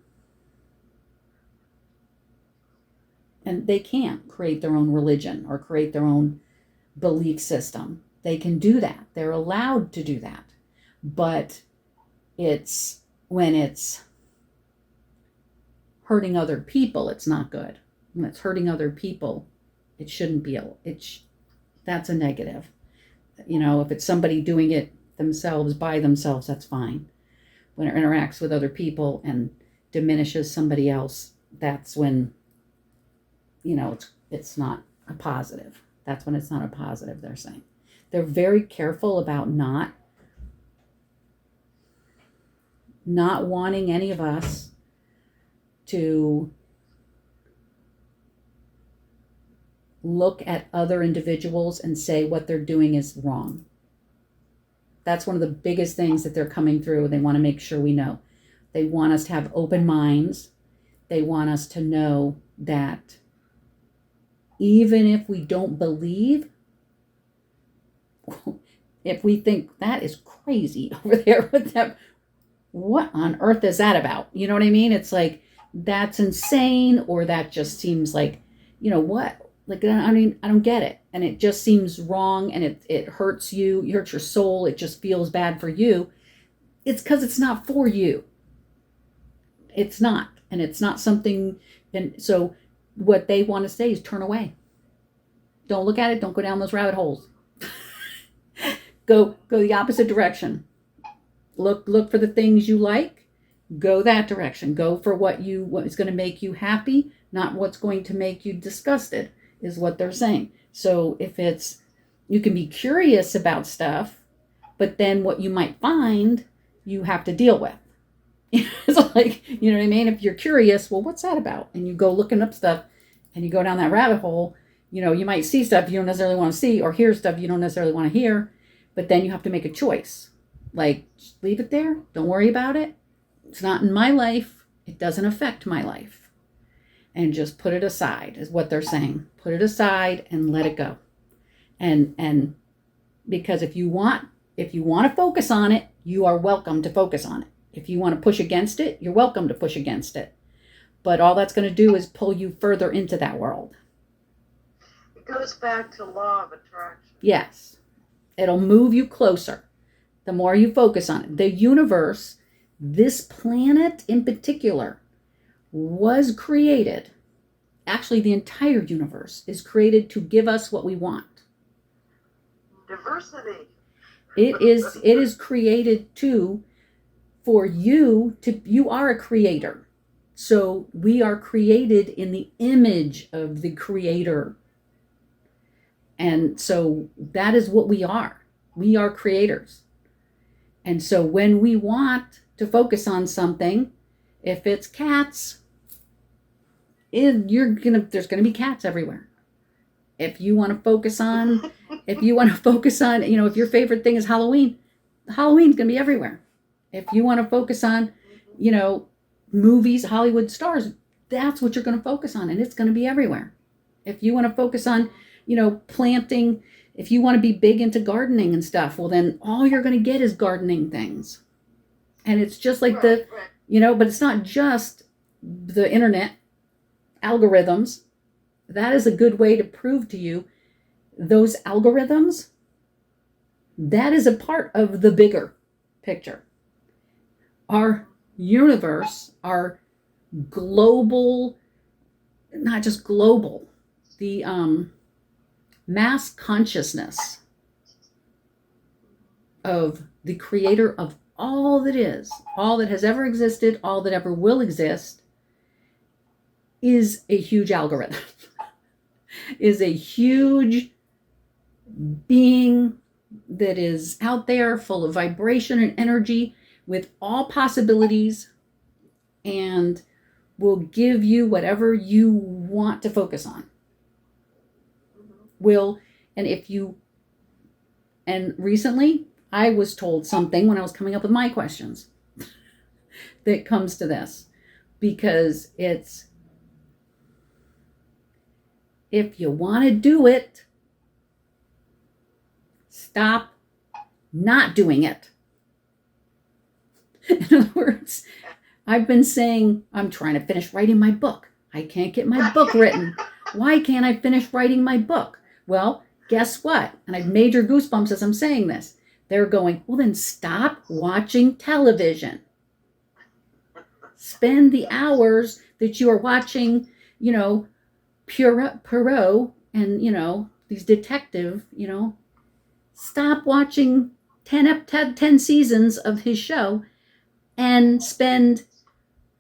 they can't create their own religion or create their own belief system. They can do that. They're allowed to do that. But it's when it's hurting other people, it's not good. When it's hurting other people, it shouldn't be. That's a negative. If it's somebody doing it themselves by themselves, that's fine. When it interacts with other people and diminishes somebody else, that's when, it's not a positive. That's when it's not a positive, they're saying. They're very careful about not wanting any of us to look at other individuals and say what they're doing is wrong. That's one of the biggest things that they're coming through. They want to make sure we know. They want us to have open minds. They want us to know that even if we don't believe, if we think that is crazy over there with them, what on earth is that about? You know what I mean? It's like, that's insane, or that just seems like, what? Like, I mean, I don't get it. And it just seems wrong, and it hurts you. It hurts your soul. It just feels bad for you. It's because it's not for you. It's not. And it's not something. And so what they want to say is turn away. Don't look at it. Don't go down those rabbit holes. Go the opposite direction. Look for the things you like. Go that direction. Go for what is going to make you happy, not what's going to make you disgusted, is what they're saying. So if it's, you can be curious about stuff, but then what you might find, you have to deal with. It's like, you know what I mean? If you're curious, well, what's that about? And you go looking up stuff and you go down that rabbit hole, you might see stuff you don't necessarily want to see, or hear stuff you don't necessarily want to hear, but then you have to make a choice. Like, just leave it there. Don't worry about it. It's not in my life. It doesn't affect my life. And just put it aside, is what they're saying. Put it aside and let it go. And because if you want to focus on it, you are welcome to focus on it. If you want to push against it, you're welcome to push against it. But all that's going to do is pull you further into that world. It goes back to law of attraction. Yes. It'll move you closer the more you focus on it. The universe, this planet in particular, was created. Actually, the entire universe is created to give us what we want. Diversity. It is created for you are a creator. So we are created in the image of the creator. And so that is what we are. We are creators. And so when we want to focus on something, if it's cats, there's going to be cats everywhere. If you want to focus on, If you want to focus on, if your favorite thing is Halloween, Halloween's going to be everywhere. If you want to focus on, movies, Hollywood stars, that's what you're going to focus on, and it's going to be everywhere. If you want to focus on, planting, if you want to be big into gardening and stuff, well, then all you're going to get is gardening things. And it's just like but it's not just the internet algorithms. That is a good way to prove to you those algorithms, that is a part of the bigger picture. Our universe, our global, not just global, the mass consciousness of the creator of all that is, all that has ever existed, all that ever will exist, is a huge algorithm, is a huge being that is out there full of vibration and energy with all possibilities, and will give you whatever you want to focus on. And recently I was told something when I was coming up with my questions that comes to this, because it's, if you want to do it, stop not doing it. In other words, I've been saying, I'm trying to finish writing my book. I can't get my book written. Why can't I finish writing my book? Well, guess what? And I have major goosebumps as I'm saying this. They're going, well, then stop watching television. Spend the hours that you are watching, Poirot and, these detective, stop watching 10 seasons of his show and spend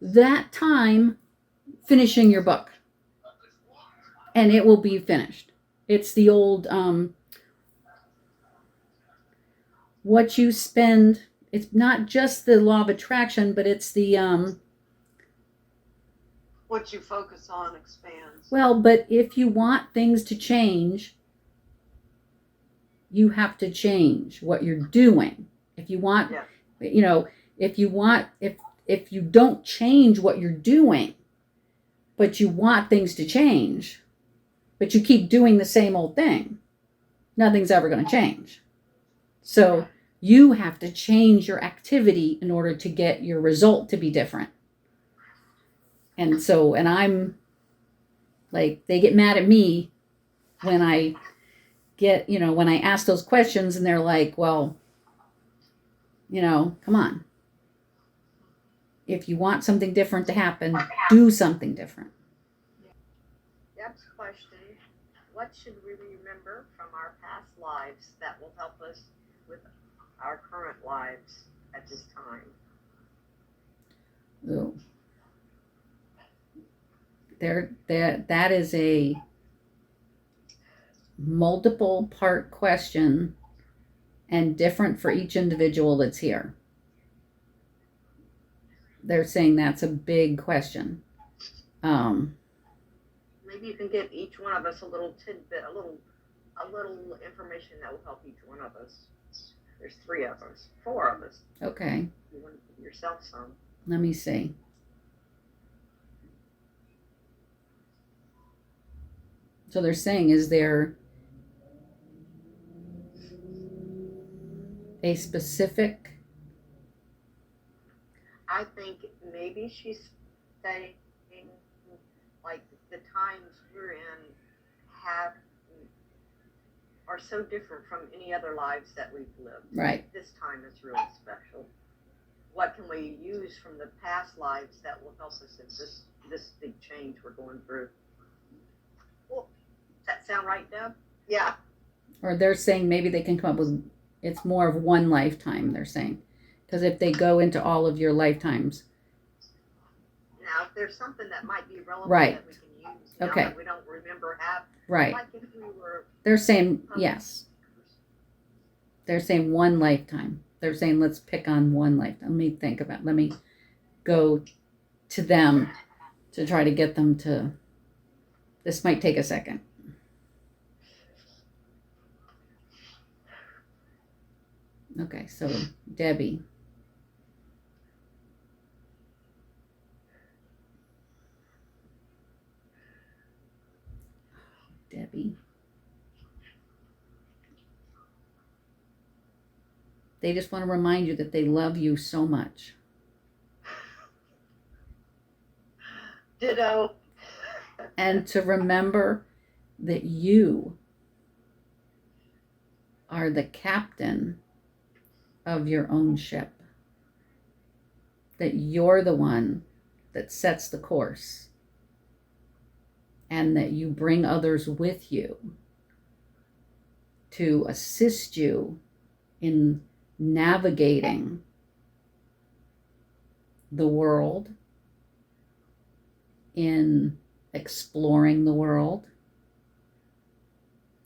that time finishing your book. And it will be finished. It's the old, what you spend, it's not just the law of attraction, but it's the, what you focus on expands. Well, but if you want things to change, you have to change what you're doing. If you want, if you don't change what you're doing, but you want things to change, but you keep doing the same old thing, nothing's ever going to change. So you have to change your activity in order to get your result to be different. And I'm like, they get mad at me when I get, when I ask those questions, and they're like, well, come on. If you want something different to happen, do something different. Deb's question, what should we remember from our past lives that will help us with our current lives at this time? Ooh. That is a multiple part question, and different for each individual that's here. They're saying that's a big question. Maybe you can give each one of us a little tidbit, a little information that will help each one of us. There's 3 of us, 4 of us. Okay. You want to give yourself some. Let me see. So they're saying, is there a specific? I think maybe she's saying, like, the times we're in are so different from any other lives that we've lived. Right. This time is really special. What can we use from the past lives that will help us in this big change we're going through? Well, does that sound right, Deb? Yeah. Or they're saying maybe they can come up with, it's more of one lifetime, they're saying. Because if they go into all of your lifetimes. Now, if there's something that might be relevant right. that we can use, okay. that we don't remember having. Right. Like if we were. They're saying, yes. They're saying one lifetime. They're saying, let's pick on one lifetime. Let me think about it. Let me go to them to try to get them to. This might take a second. Okay, so Debbie. Debbie. They just want to remind you that they love you so much. Ditto. And to remember that you are the captain of your own ship. That you're the one that sets the course. And that you bring others with you to assist you in navigating the world, in exploring the world.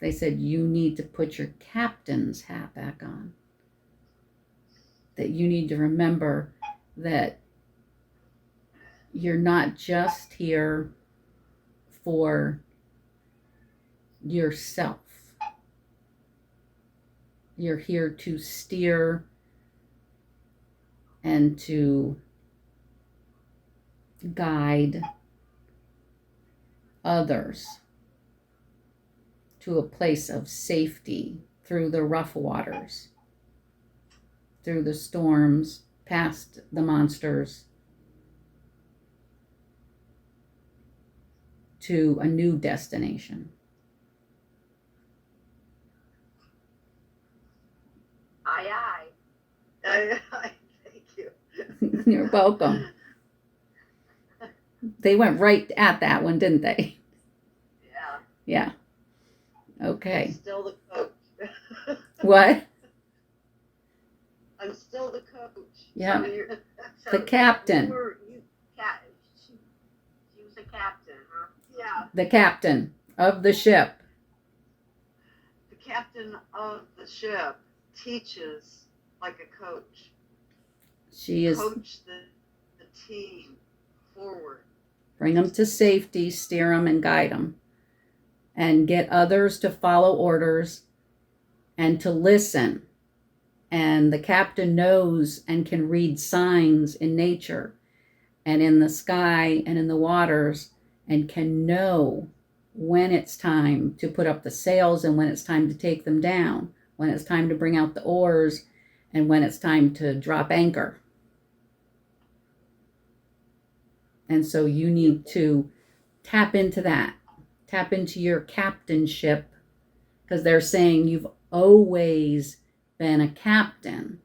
They said you need to put your captain's hat back on. That you need to remember that you're not just here for yourself. You're here to steer and to guide others to a place of safety through the rough waters, through the storms, past the monsters, to a new destination. Aye, Thank you. You're welcome. They went right at that one, didn't they? Yeah. Yeah. Okay. Still the coach. What? I'm still the coach. Yeah. So The captain. She was a captain, huh? Yeah. The captain of the ship. The captain of the ship teaches like a coach. She is. Coach the team forward. Bring them to safety, steer them, and guide them. And get others to follow orders and to listen. And the captain knows and can read signs in nature and in the sky and in the waters, and can know when it's time to put up the sails and when it's time to take them down, when it's time to bring out the oars, and when it's time to drop anchor. And so you need to tap into that. Tap into your captainship, because they're saying you've always been a captain.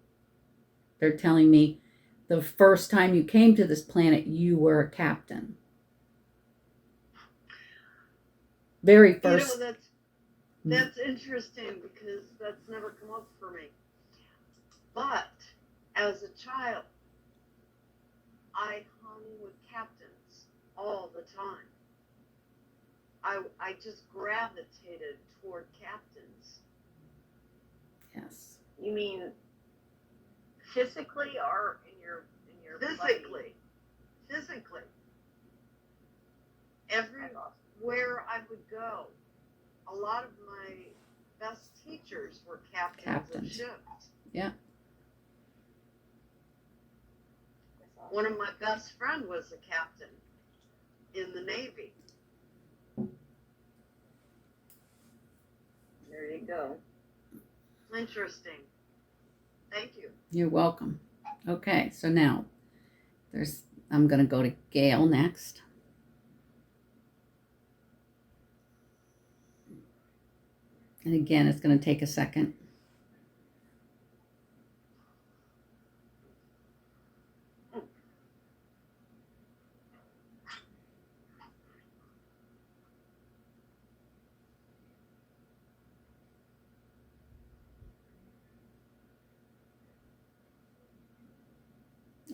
They're telling me the first time you came to this planet, you were a captain. Very first. You know, that's interesting because that's never come up for me. But as a child, I hung with captains all the time. I just gravitated toward captains. Yes. You mean physically or in your Physically. Everywhere I would go, a lot of my best teachers were captains. Of ships. Yeah. One of my best friends was a captain in the Navy. There you go. Interesting. Thank you. You're welcome. Okay, so now I'm going to go to Gail next. And again, it's going to take a second.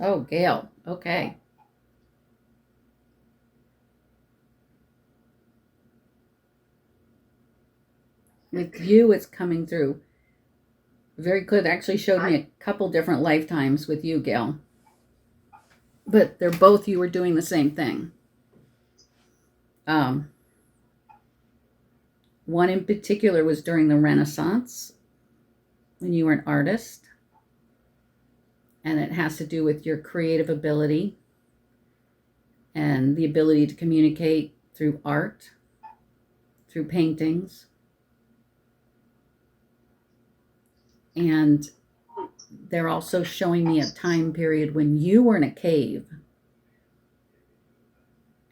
Oh, Gail. Okay. With you, it's coming through very good. Actually showed me a couple different lifetimes with you, Gail. But they're both, you were doing the same thing. One in particular was during the Renaissance, when you were an artist. and it has to do with your creative ability and the ability to communicate through art, through paintings. And they're also showing me a time period when you were in a cave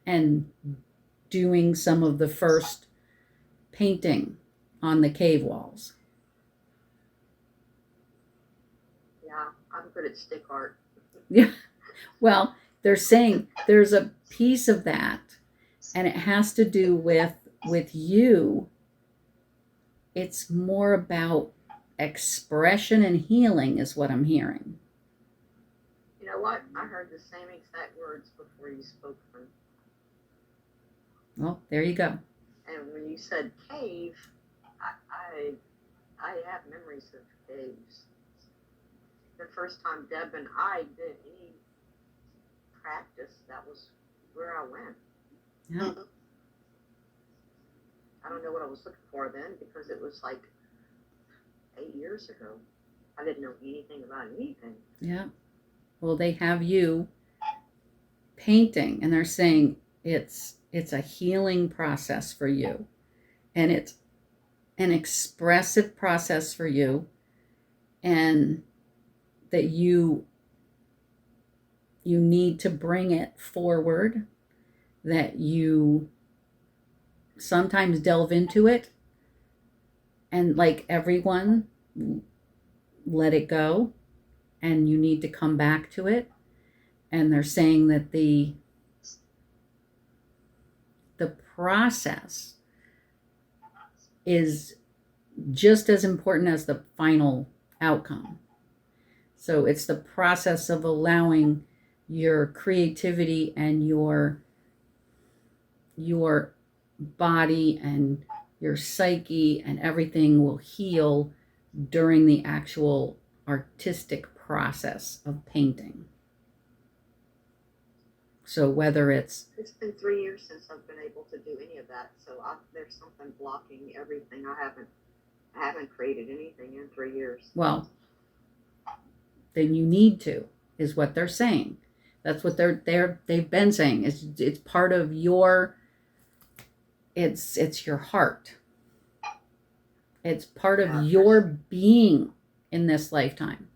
and doing some of the first painting on the cave walls. Yeah, I'm good at stick art. Yeah. Well, they're saying there's a piece of that, and it has to do with you. It's more about expression and healing is what I'm hearing. You know what? I heard the same exact words before you spoke them. Well, there you go. And when you said cave, I have memories of caves. The first time Deb and I did any practice, that was where I went. Yeah. I don't know what I was looking for then because it was like 8 years ago. I didn't know anything about anything. Yeah. Well, they have you painting, and they're saying it's a healing process for you, and it's an expressive process for you, and that you need to bring it forward, that you sometimes delve into it, and like everyone, let it go, and you need to come back to it. And they're saying that the process is just as important as the final outcome. So it's the process of allowing your creativity and your body and your psyche and everything will heal during the actual artistic process of painting. So whether it's been 3 years since I've been able to do any of that, so there's something blocking everything. I haven't created anything in 3 years. Well, then you need to, is what they're saying. That's what they've been saying. It's part of your. It's your heart. It's part of your being in this lifetime.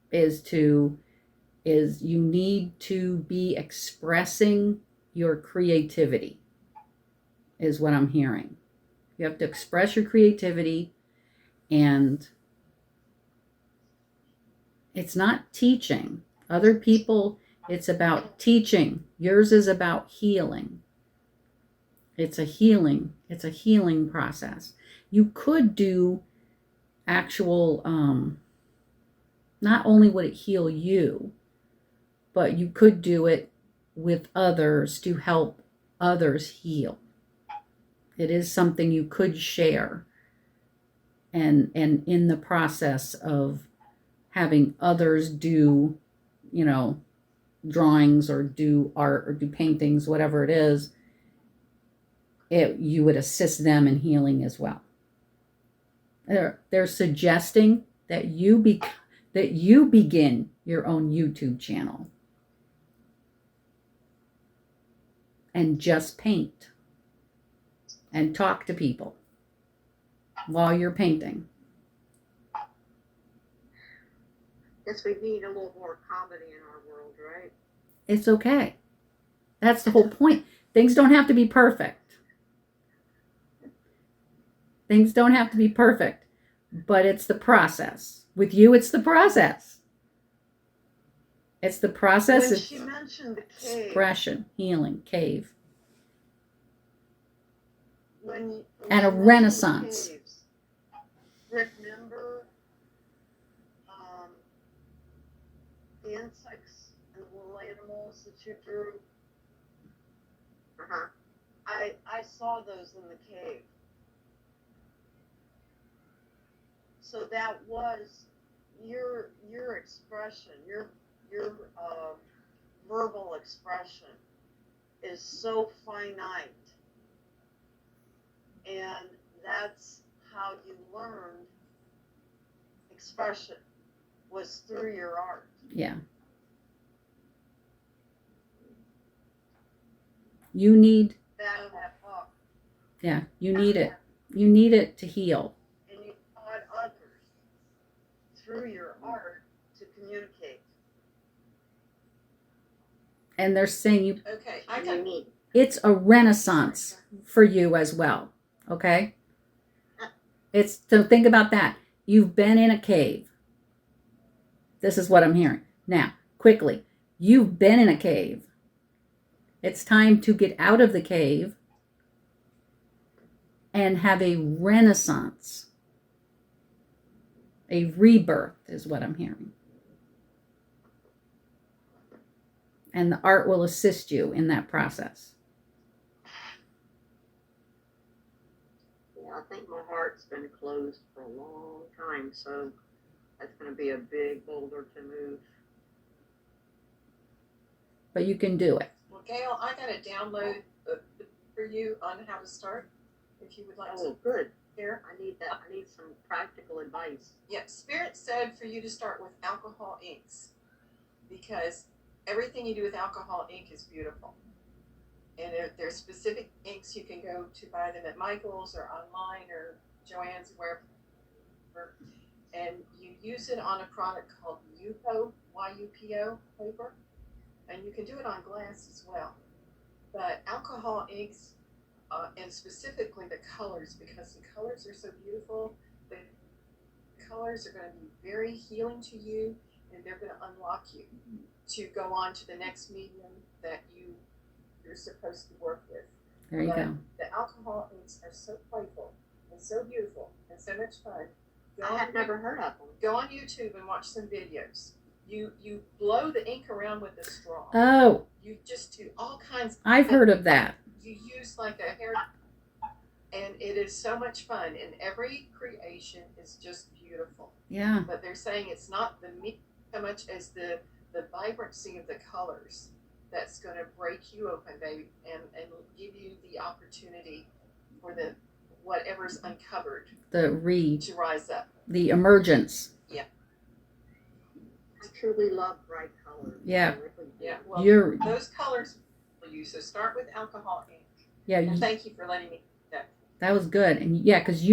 Is you need to be expressing your creativity, is what I'm hearing. You have to express your creativity, and it's not teaching. Other people, it's about teaching. Yours is about healing. It's a healing process. You could do actual, not only would it heal you, but you could do it with others to help others heal. It is something you could share. And in the process of having others do, drawings or do art or do paintings, whatever it is, you would assist them in healing as well. They're suggesting that you begin your own YouTube channel and just paint and talk to people while you're painting. Guess we need a little more comedy in our world, right? It's okay. That's the whole point. Things don't have to be perfect. Things don't have to be perfect, but it's the process. With you, it's the process. It's the process. When she mentioned the cave, expression, healing, cave. And a renaissance. Caves, remember the insects and the little animals that you drew? Uh-huh. I saw those in the cave. So that was your expression, your verbal expression is so finite. And that's how you learned expression. was through your art. Yeah. You need, That book. yeah, you need it. You need it to heal. And you taught others through your art to communicate. And they're saying you, Okay, I got it's a renaissance for you as well. Okay? It's, so think about that. You've been in a cave. This is what I'm hearing. Now, quickly, you've been in a cave. It's time to get out of the cave and have a renaissance. A rebirth is what I'm hearing. And the art will assist you in that process. Yeah, I think my heart's been closed for a long time, so that's going to be a big boulder to move. But you can do it. Well, Gail, I got a download for you on how to start, if you would like Oh, to good. hear. I need that. I need some practical advice. Yeah, Spirit said for you to start with alcohol inks, because everything you do with alcohol ink is beautiful. And there's specific inks you can go to buy them at Michael's or online or Joann's, wherever. And you use it on a product called Yupo, Y-U-P-O paper. And you can do it on glass as well. But alcohol inks, and specifically the colors, because the colors are so beautiful, the colors are going to be very healing to you, and they're going to unlock you to go on to the next medium that you're supposed to work with. There you go. The alcohol inks are so playful and so beautiful and so much fun. I have never heard of them. Go on YouTube and watch some videos. You blow the ink around with a straw. Oh. You just do all kinds. I've heard of that. You use like a hair, and it is so much fun. And every creation is just beautiful. Yeah. But they're saying it's not the meat so much as the vibrancy of the colors that's going to break you open, baby, and give you the opportunity for the whatever's uncovered to rise up. The emergence. Yeah. I truly love bright colors. Yeah. Yeah. Well, those colors for you. So start with alcohol ink. Yeah. And thank you for letting me do that. That was good. And yeah, because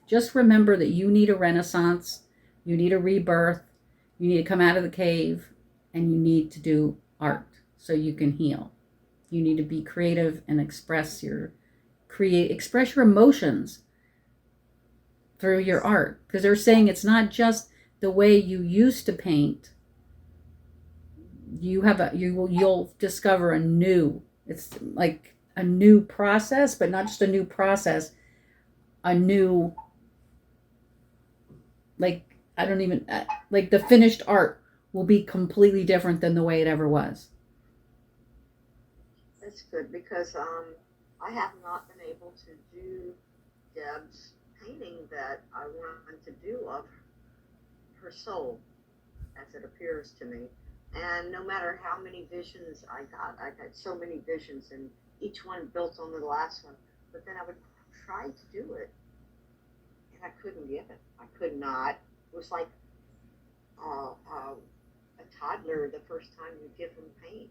just remember that you need a renaissance. You need a rebirth. You need to come out of the cave, and you need to do art so you can heal. You need to be creative and express your emotions through your art, because they're saying it's not just the way you used to paint. You'll discover it's like a new process, but not just a new process, a new, like the finished art will be completely different than the way it ever was. That's good, because I have not been able to do Deb's painting that I wanted to do of her soul, as it appears to me. And no matter how many visions I got so many visions, and each one built on the last one. But then I would try to do it, and I couldn't get it. I could not. It was like a toddler the first time you give them paint.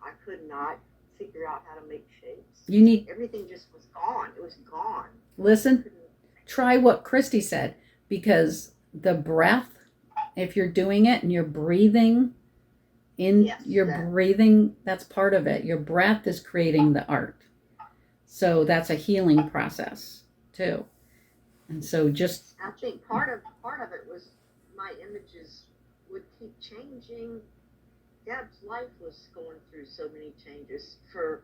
I could not figure out how to make shapes. Everything just was gone. It was gone. Listen, try what Christy said, because the breath, if you're doing it and you're breathing in, breathing, that's part of it. Your breath is creating the art. So that's a healing process too. And so I think part of it was my images would keep changing. Deb's life was going through so many changes. For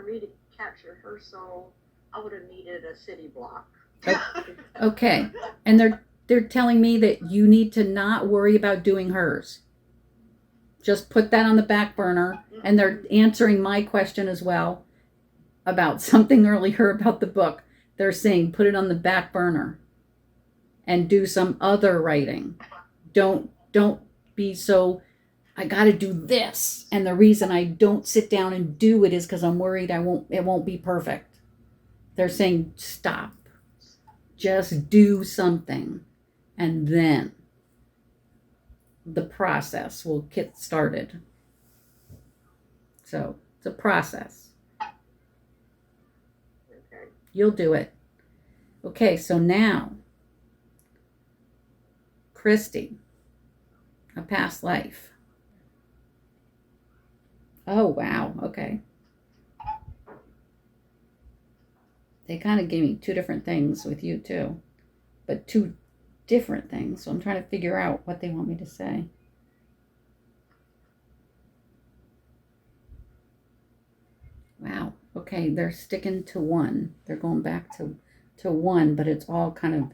me to capture her soul, I would have needed a city block. Okay. And they're telling me that you need to not worry about doing hers. Just put that on the back burner. And they're answering my question as well about something earlier about the book. They're saying put it on the back burner and do some other writing. Don't be so, I got to do this. And the reason I don't sit down and do it is because I'm worried it won't be perfect. They're saying stop. Just do something, and then the process. We'll get started. So it's a process. Okay. You'll do it. Okay, so now, Christy, a past life. Oh, wow. Okay. They kind of gave me two different things with you, too. But two different things. So I'm trying to figure out what they want me to say. Wow. Okay, they're sticking to one. They're going back to one, but it's all kind of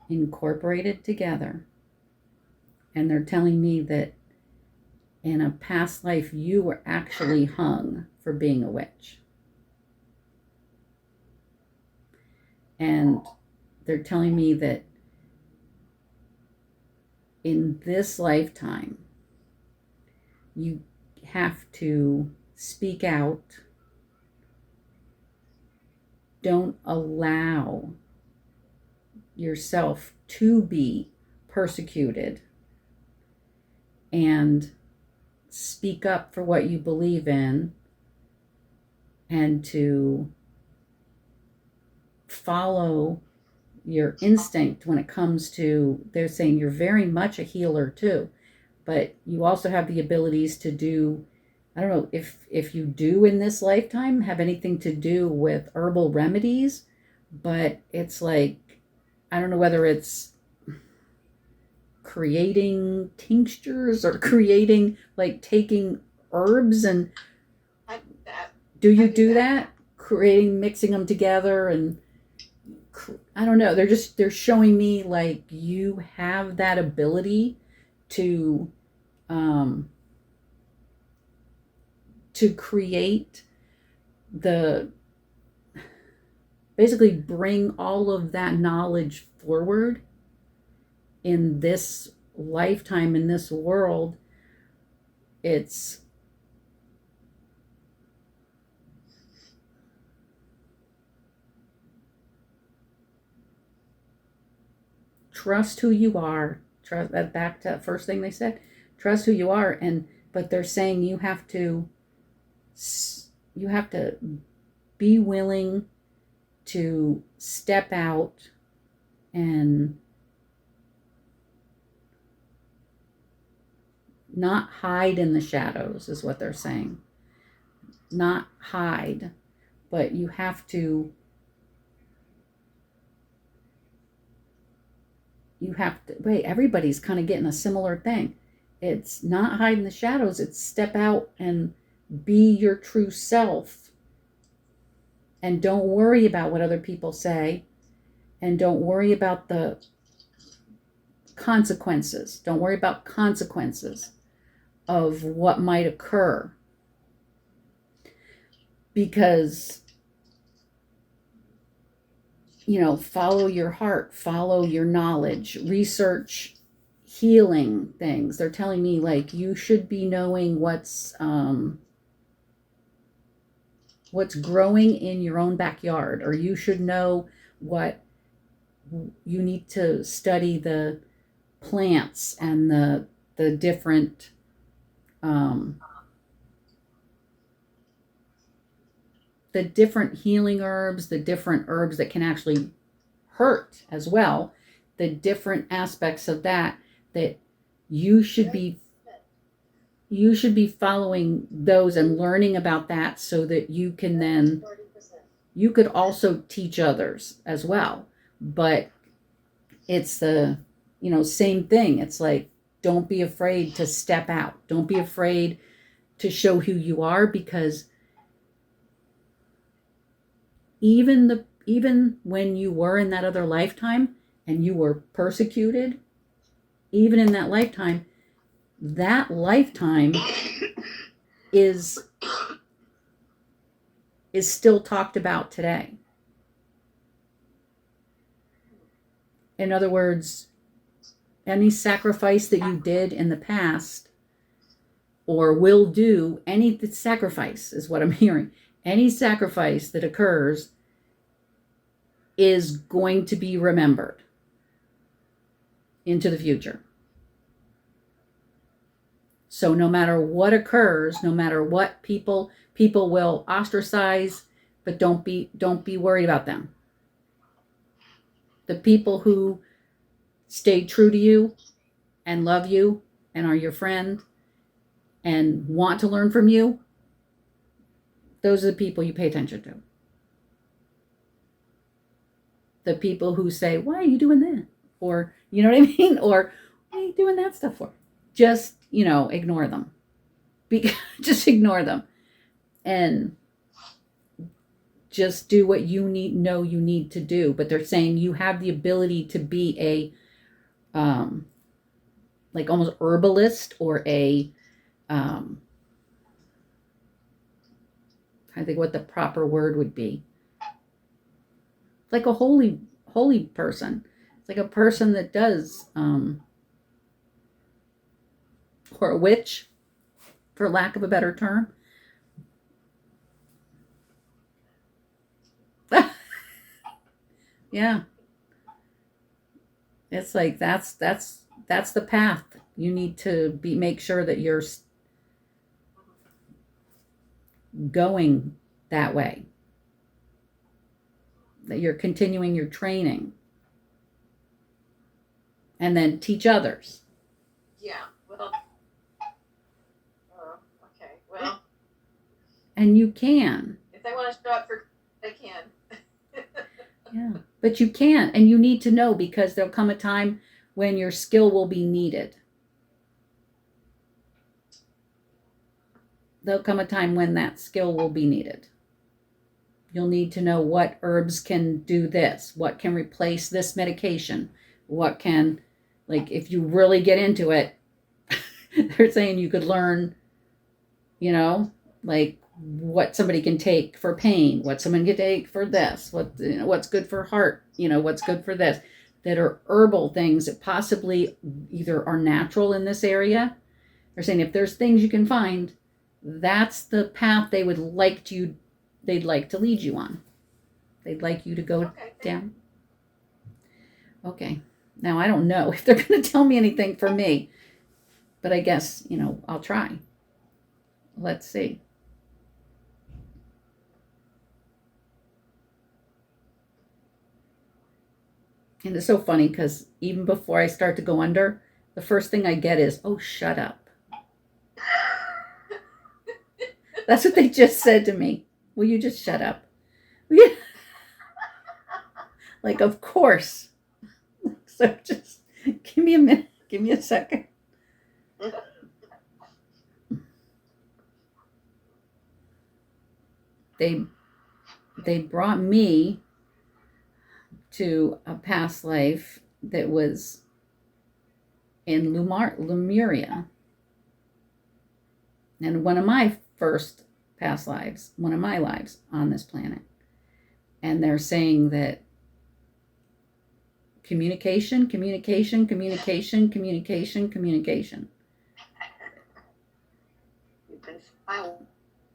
incorporated together. And they're telling me that in a past life, you were actually hung for being a witch. And they're telling me that in this lifetime, you have to speak out. Don't allow yourself to be persecuted, and speak up for what you believe in, and to follow your instinct when it comes to, they're saying you're very much a healer too, but you also have the abilities to do, I don't know if you do in this lifetime have anything to do with herbal remedies, but it's like, I don't know whether it's creating tinctures or creating, like, taking herbs and do you do that? Creating, mixing them together, and I don't know. They're showing me like you have that ability to create basically bring all of that knowledge forward in this lifetime, in this world. It's trust who you are. Trust that, back to the first thing they said. Trust who you are, but they're saying you have to be willing to step out and not hide in the shadows, is what they're saying. Not hide, but you have to wait, everybody's kind of getting a similar thing. It's not hide in the shadows, it's step out and be your true self, and don't worry about what other people say, and don't worry about the consequences. Don't worry about consequences of what might occur, because follow your heart, follow your knowledge, research healing things. They're telling me like you should be knowing what's growing in your own backyard, or you should know what you need to study, the plants and the different healing herbs, the different herbs that can actually hurt as well, the different aspects of that you should be following those and learning about that, so that you can then, you could also teach others as well. But it's the same thing. It's like, don't be afraid to step out, don't be afraid to show who you are, because even when you were in that other lifetime and you were persecuted, even in that lifetime is still talked about today. In other words, any sacrifice that you did in the past or will do, any sacrifice is what I'm hearing. Any sacrifice that occurs is going to be remembered into the future. So no matter what occurs, no matter what people will ostracize, but don't be worried about them. The people who stay true to you and love you and are your friend and want to learn from you, those are the people you pay attention to. The people who say, why are you doing that? Or, you know what I mean? Or, what are you doing that stuff for? Just, ignore them. Just ignore them. And just do what you need to do. But they're saying you have the ability to be a, like almost herbalist or a, I think what the proper word would be. Like a holy person. It's like a person that does, or a witch, for lack of a better term. Yeah. It's like that's the path. You need to make sure that you're going that way. That you're continuing your training. And then teach others. Yeah. Well. Okay. Well. And you can. If they want to show up for, they can. Yeah. But you can, and you need to know, because there'll come a time when your skill will be needed. There'll come a time when that skill will be needed. You'll need to know what herbs can do this, what can replace this medication, what can, like, if you really get into it, they're saying you could learn, like what somebody can take for pain, what someone can take for this, what's good for heart, what's good for this, that are herbal things that possibly either are natural in this area. They're saying if there's things you can find, that's the path they'd like to lead you on. They'd like you to go down. Okay. Now, I don't know if they're going to tell me anything for me, but I guess, I'll try. Let's see. And it's so funny because even before I start to go under, the first thing I get is, oh, shut up. That's what they just said to me. Will you just shut up? Like, of course. So just give me a minute. Give me a second. They brought me to a past life that was in Lemuria. And one of my first past lives, one of my lives on this planet. And they're saying that communication.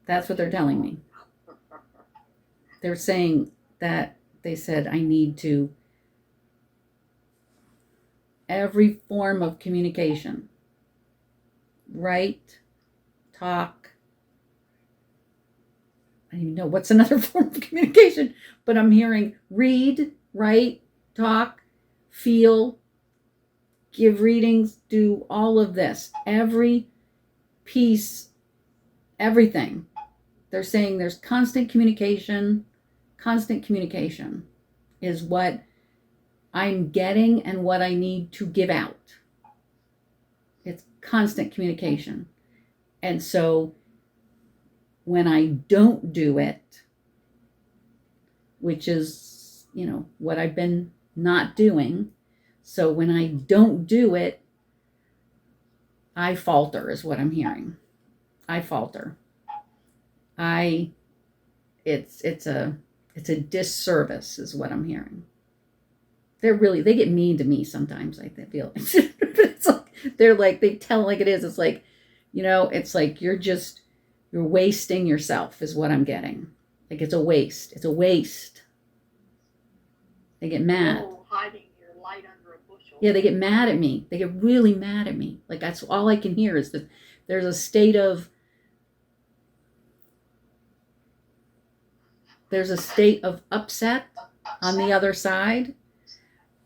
That's what they're telling me. They're saying that they said I need to, every form of communication, write, talk. I don't even know what's another form of communication, but I'm hearing read, write, talk, feel, give readings, do all of this. Every piece, everything. They're saying there's constant communication. Constant communication is what I'm getting and what I need to give out. It's constant communication. And so when I don't do it, which is, what I've been not doing. So when I don't do it, I falter is what I'm hearing. I falter. It's a disservice is what I'm hearing. They get mean to me sometimes, I feel. It's like, they tell like it is. It's like, it's like you're wasting yourself is what I'm getting. Like it's a waste. It's a waste. They get mad. Hiding your light under a bushel. Yeah, they get mad at me. They get really mad at me. Like that's all I can hear is the there's a state of upset on the other side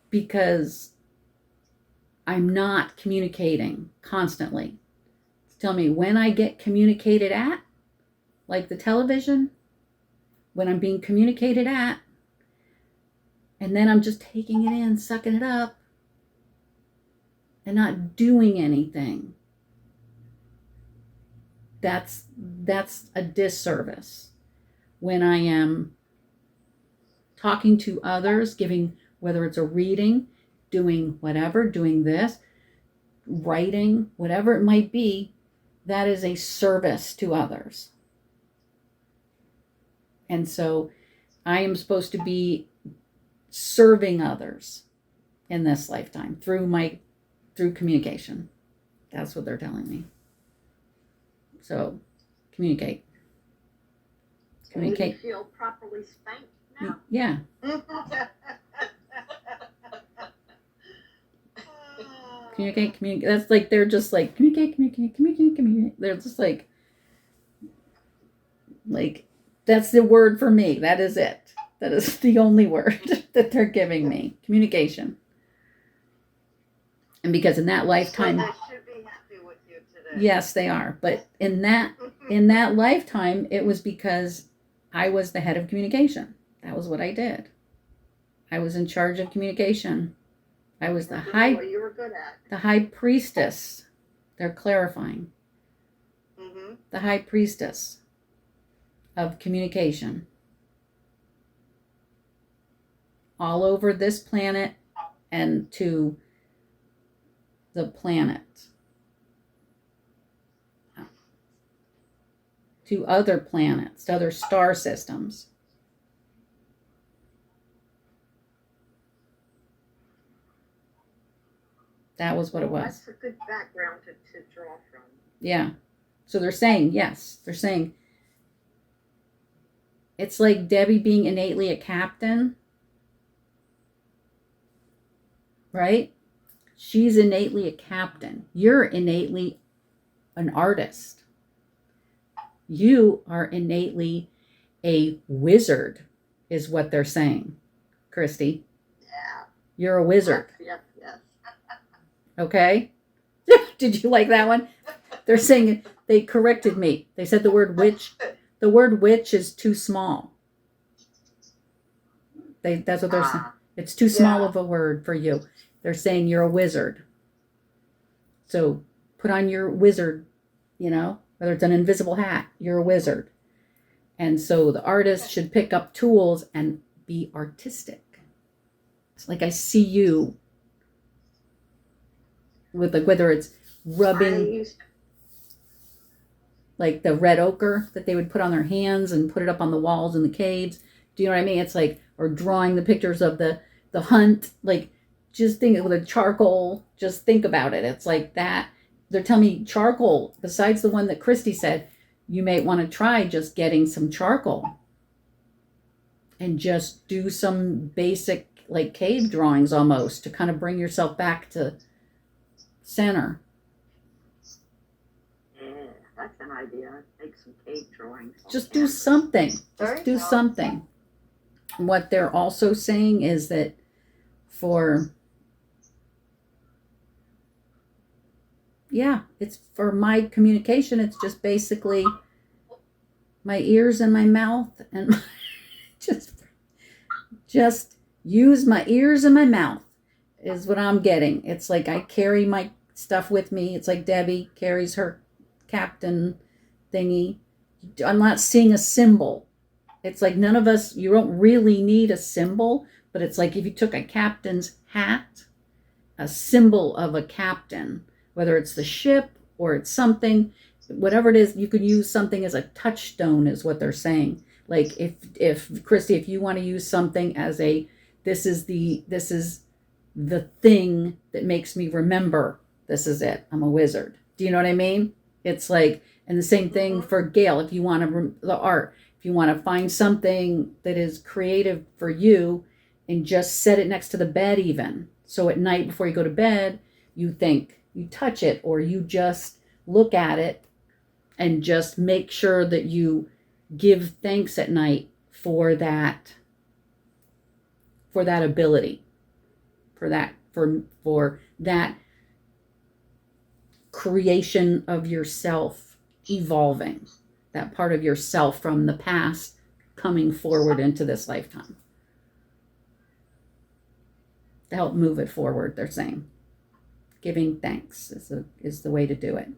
because I'm not communicating constantly. Tell me when I get communicated at, like the television, when I'm being communicated at, and then I'm just taking it in, sucking it up, and not doing anything. That's a disservice. When I am talking to others, giving, whether it's a reading, doing whatever, doing this, writing, whatever it might be, that is a service to others. And so I am supposed to be serving others in this lifetime through communication. That's what they're telling me. So communicate. So do you feel properly spanked now? Yeah. Communicate. That's like, they're just like, communicate. They're just like, that's the word for me. That is it. That is the only word that they're giving me. Communication. And because in that lifetime, So they should be happy with you today. yes, they are. But in that lifetime, it was because I was the head of communication. That was what I did. I was in charge of communication. I was the What you were good at. high priestess. They're clarifying. Mm-hmm. The high priestess of communication. All over this planet and to the planet. To other planets, to other star systems. That was what it was. That's a good background to draw from. Yeah. So they're saying, yes, they're saying it's like Debbie being innately a captain, right? She's innately a captain. You're innately an artist. You are innately a wizard, is what they're saying, Christy. Yeah. You're a wizard. Yes. Okay? Did you like that one? They're saying, they corrected me. They said the word witch. The word witch is too small. That's what they're saying. It's too small of a word for you. They're saying you're a wizard. So put on your wizard, whether it's an invisible hat, you're a wizard. And so the artist should pick up tools and be artistic. It's like I see you with, like, whether it's rubbing like the red ochre that they would put on their hands and put it up on the walls in the caves. Do you know what I mean? It's like, or drawing the pictures of the hunt, like, just think with a charcoal, just think about it. It's like that. They're telling me charcoal, besides the one that Christy said, you may want to try just getting some charcoal and just do some basic, like, cave drawings almost to kind of bring yourself back to center. Yeah, that's an idea. Make some cave drawings. Just do something. Just do something. What they're also saying is that it's for my communication. It's just basically my ears and my mouth, and just use my ears and my mouth is what I'm getting. It's like I carry my stuff with me. It's like Debbie carries her captain thingy. I'm not seeing a symbol. It's like none of us, you don't really need a symbol, but it's like if you took a captain's hat, a symbol of a captain, whether it's the ship or it's something, whatever it is, you could use something as a touchstone is what they're saying. Like if Christy, if you want to use something as this is the thing that makes me remember, this is it. I'm a wizard. Do you know what I mean? It's like, and the same thing for Gail. If you want the art, if you want to find something that is creative for you and just set it next to the bed even. So at night before you go to bed, you think, you touch it, or you just look at it and just make sure that you give thanks at night for that ability, for that creation of yourself evolving, that part of yourself from the past coming forward into this lifetime to help move it forward. They're saying giving thanks is the way to do it.